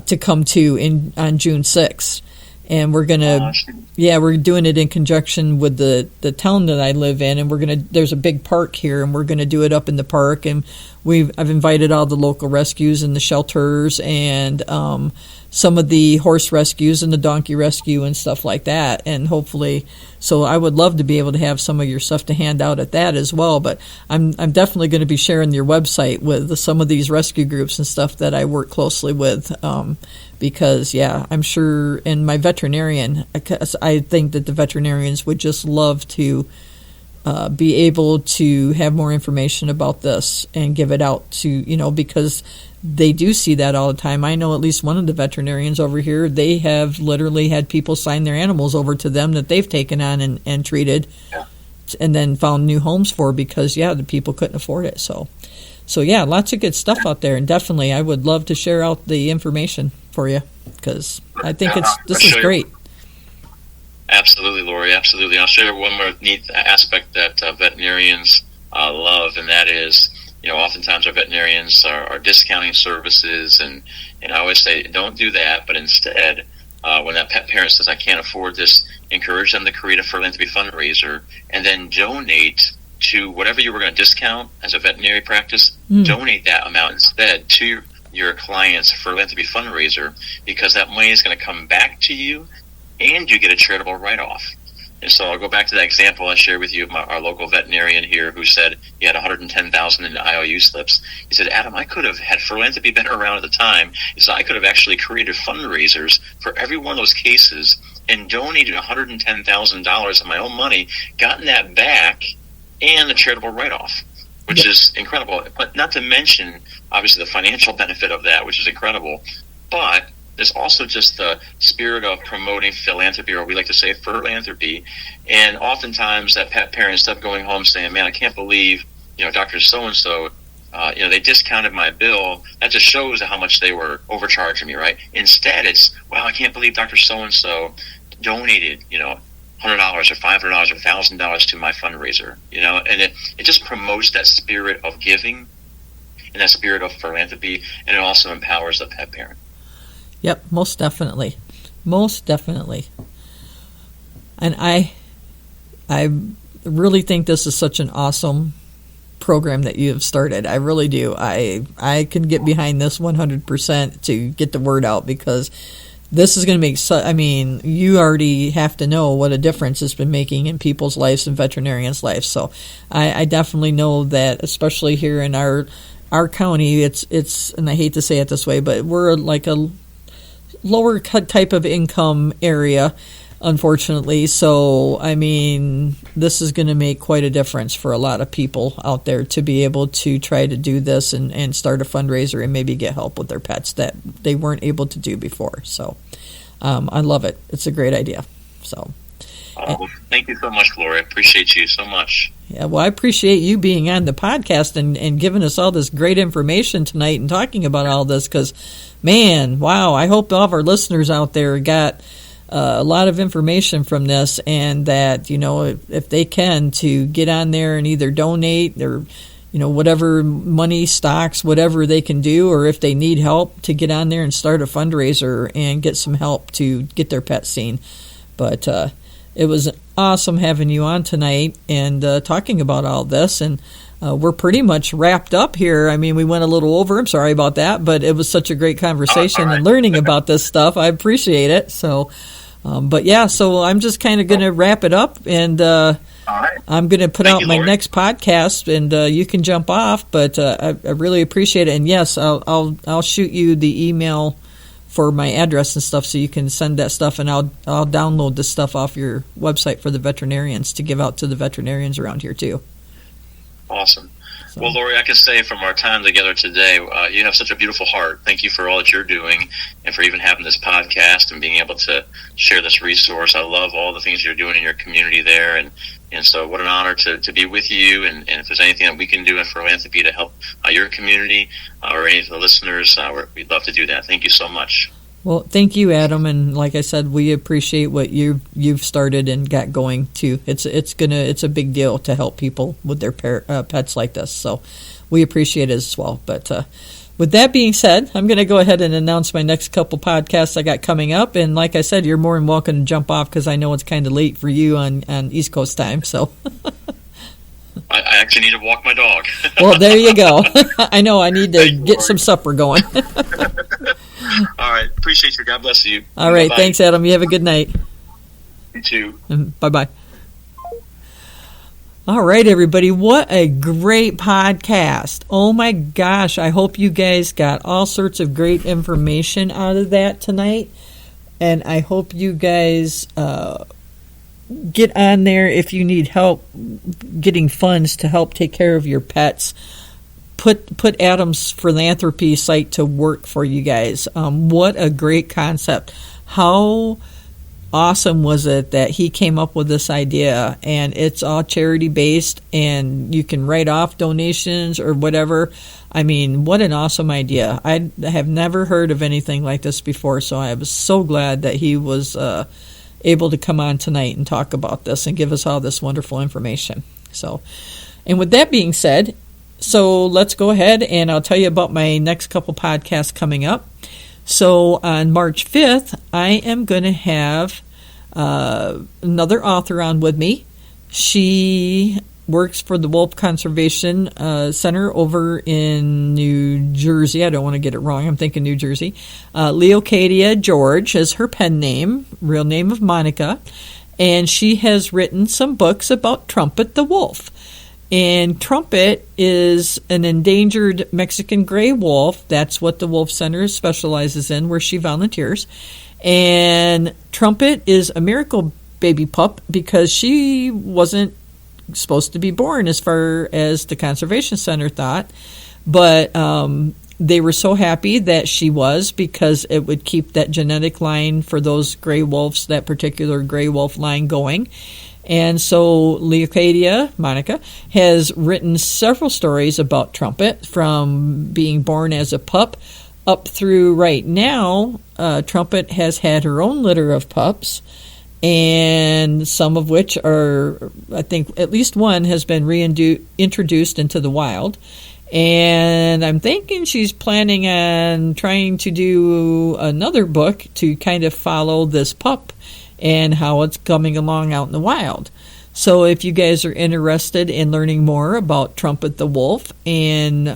Speaker 1: to come to on June 6th. And we're gonna, we're doing it in conjunction with the town that I live in, and there's a big park here, and we're gonna do it up in the park. And I've invited all the local rescues and the shelters, and some of the horse rescues and the donkey rescue and stuff like that. And hopefully, so I would love to be able to have some of your stuff to hand out at that as well. But I'm definitely going to be sharing your website with some of these rescue groups and stuff that I work closely with. Because, I'm sure, and my veterinarian, I think that the veterinarians would just love to be able to have more information about this and give it out to, because they do see that all the time. I know at least one of the veterinarians over here, they have literally had people sign their animals over to them that they've taken on and treated and then found new homes for, because, the people couldn't afford it. So lots of good stuff out there, and definitely I would love to share out the information for you, because I think this is great.
Speaker 2: Absolutely, Lori, absolutely. I'll share one more neat aspect that veterinarians love, and that is, oftentimes our veterinarians are discounting services, and I always say, don't do that, but instead, when that pet parent says, I can't afford this, encourage them to create a Furlanthropy fundraiser and then donate to whatever you were going to discount as a veterinary practice. Donate that amount instead to your client's Furlanthropy fundraiser, because that money is going to come back to you and you get a charitable write-off. And so I'll go back to that example I shared with you of our local veterinarian here who said he had $110,000 in IOU slips. He said, Adam, I could have had Furlanthropy been around at the time. He said, I could have actually created fundraisers for every one of those cases and donated $110,000 of my own money, gotten that back, and a charitable write-off, which is incredible. But not to mention, obviously, the financial benefit of that, which is incredible. But there's also just the spirit of promoting philanthropy, or we like to say Furlanthropy. And oftentimes that pet parent, instead of going home saying, man, I can't believe, Dr. So-and-so they discounted my bill. That just shows how much they were overcharging me, right? Instead, it's, wow, I can't believe Dr. So-and-so donated, $100 or $500 or $1,000 to my fundraiser, and it just promotes that spirit of giving and that spirit of philanthropy, and it also empowers the pet parent.
Speaker 1: Yep, most definitely. Most definitely. And I really think this is such an awesome program that you have started. I really do. I can get behind this 100% to get the word out, because this is going to make you already have to know what a difference it's been making in people's lives and veterinarians' lives. So I definitely know that, especially here in our county, it's and I hate to say it this way, but we're like a lower type of income area, unfortunately. So, this is going to make quite a difference for a lot of people out there to be able to try to do this and start a fundraiser and maybe get help with their pets that they weren't able to do before. So, I love it. It's a great idea. So,
Speaker 2: thank you so much, Gloria. I appreciate you so much.
Speaker 1: Yeah, well, I appreciate you being on the podcast and giving us all this great information tonight and talking about all this, because, man, wow, I hope all of our listeners out there got a lot of information from this, and that, if they can, to get on there and either donate or, whatever money, stocks, whatever they can do, or if they need help, to get on there and start a fundraiser and get some help to get their pet seen. But it was awesome having you on tonight and talking about all this, and we're pretty much wrapped up here. We went a little over. I'm sorry about that, but it was such a great conversation and learning about this stuff. I appreciate it. So, so I'm just kind of going to wrap it up, and I'm going to put out my next podcast, and you can jump off. But I really appreciate it, and yes, I'll shoot you the email for my address and stuff, so you can send that stuff, and I'll download the stuff off your website for the veterinarians to give out to the veterinarians around here too.
Speaker 2: Awesome. So. Well, Lori, I can say from our time together today, you have such a beautiful heart. Thank you for all that you're doing, and for even having this podcast and being able to share this resource. I love all the things you're doing in your community there, and so what an honor to be with you. And if there's anything that we can do in Furlanthropy to help your community or any of the listeners, we'd love to do that. Thank you so much.
Speaker 1: Well, thank you, Adam, and like I said, we appreciate what you've started and got going too. It's a big deal to help people with their pets like this, so we appreciate it as well. But with that being said, I'm going to go ahead and announce my next couple podcasts I got coming up, and like I said, you're more than welcome to jump off, because I know it's kind of late for you on East Coast time. So
Speaker 2: I actually need to walk my dog.
Speaker 1: Well, there you go. I know I need to get some supper going.
Speaker 2: All right. Appreciate you. God bless you.
Speaker 1: All right. Bye-bye. Thanks, Adam. You have a good night.
Speaker 2: You too.
Speaker 1: Bye-bye. All right, everybody. What a great podcast. Oh, my gosh. I hope you guys got all sorts of great information out of that tonight. And I hope you guys get on there if you need help getting funds to help take care of your pets. Put Adam's Furlanthropy site to work for you guys. What a great concept. How awesome was it that he came up with this idea, and it's all charity based, and you can write off donations or whatever. What an awesome idea. I have never heard of anything like this before, so I was so glad that he was able to come on tonight and talk about this and give us all this wonderful information. So, and with that being said, so let's go ahead and I'll tell you about my next couple podcasts coming up. So on March 5th, I am going to have another author on with me. She works for the Wolf Conservation Center over in New Jersey. I don't want to get it wrong. I'm thinking New Jersey. Leocadia George is her pen name, real name of Monica. And she has written some books about Trumpet the Wolf. And Trumpet is an endangered Mexican gray wolf. That's what the Wolf Center specializes in, where she volunteers. And Trumpet is a miracle baby pup because she wasn't supposed to be born, as far as the Conservation Center thought. But they were so happy that she was, because it would keep that genetic line for those gray wolves, that particular gray wolf line, going. And so Leocadia, Monica, has written several stories about Trumpet from being born as a pup up through right now. Trumpet has had her own litter of pups, and some of which are, I think at least one has been reintroduced into the wild. And I'm thinking she's planning on trying to do another book to kind of follow this pup and how it's coming along out in the wild. So if you guys are interested in learning more about Trumpet the Wolf and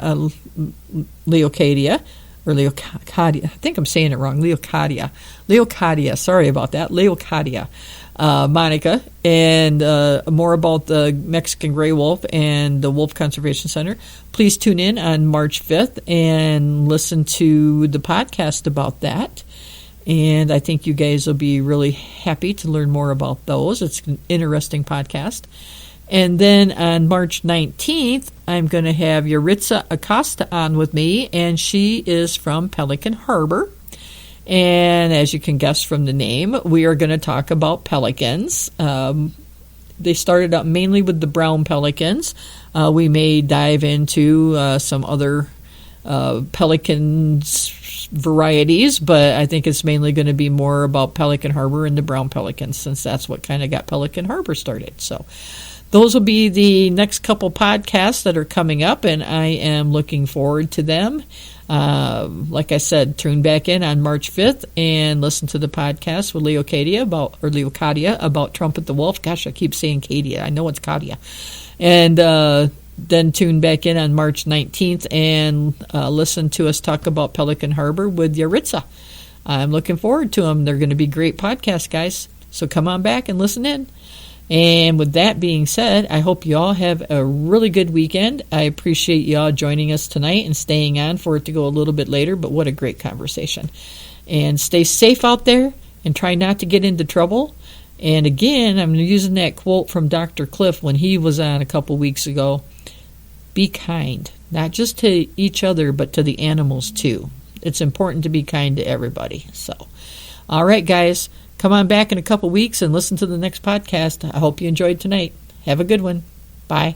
Speaker 1: Leocadia, or Leocadia, I think I'm saying it wrong, Leocadia, sorry about that, Leocadia, Monica, and more about the Mexican gray wolf and the Wolf Conservation Center, please tune in on March 5th and listen to the podcast about that. And I think you guys will be really happy to learn more about those. It's an interesting podcast. And then on March 19th, I'm going to have Yaritza Acosta on with me, and she is from Pelican Harbor. And as you can guess from the name, we are going to talk about pelicans. They started out mainly with the brown pelicans. We may dive into some other pelicans varieties, but I think it's mainly going to be more about Pelican Harbor and the brown pelicans, since that's what kind of got Pelican Harbor started. So those will be the next couple podcasts that are coming up, and I am looking forward to them. Like I said, tune back in on March 5th and listen to the podcast with Leocadia about Trumpet the Wolf. Gosh, I keep saying Cadia. I know it's Cadia. And then tune back in on March 19th and listen to us talk about Pelican Harbor with Yaritza. I'm looking forward to them. They're going to be great podcasts, guys. So come on back and listen in. And with that being said, I hope you all have a really good weekend. I appreciate you all joining us tonight and staying on for it to go a little bit later, but what a great conversation. And stay safe out there and try not to get into trouble. And again, I'm using that quote from Dr. Cliff when he was on a couple weeks ago. Be kind, not just to each other, but to the animals too. It's important to be kind to everybody. So, all right, guys, come on back in a couple weeks and listen to the next podcast. I hope you enjoyed tonight. Have a good one. Bye.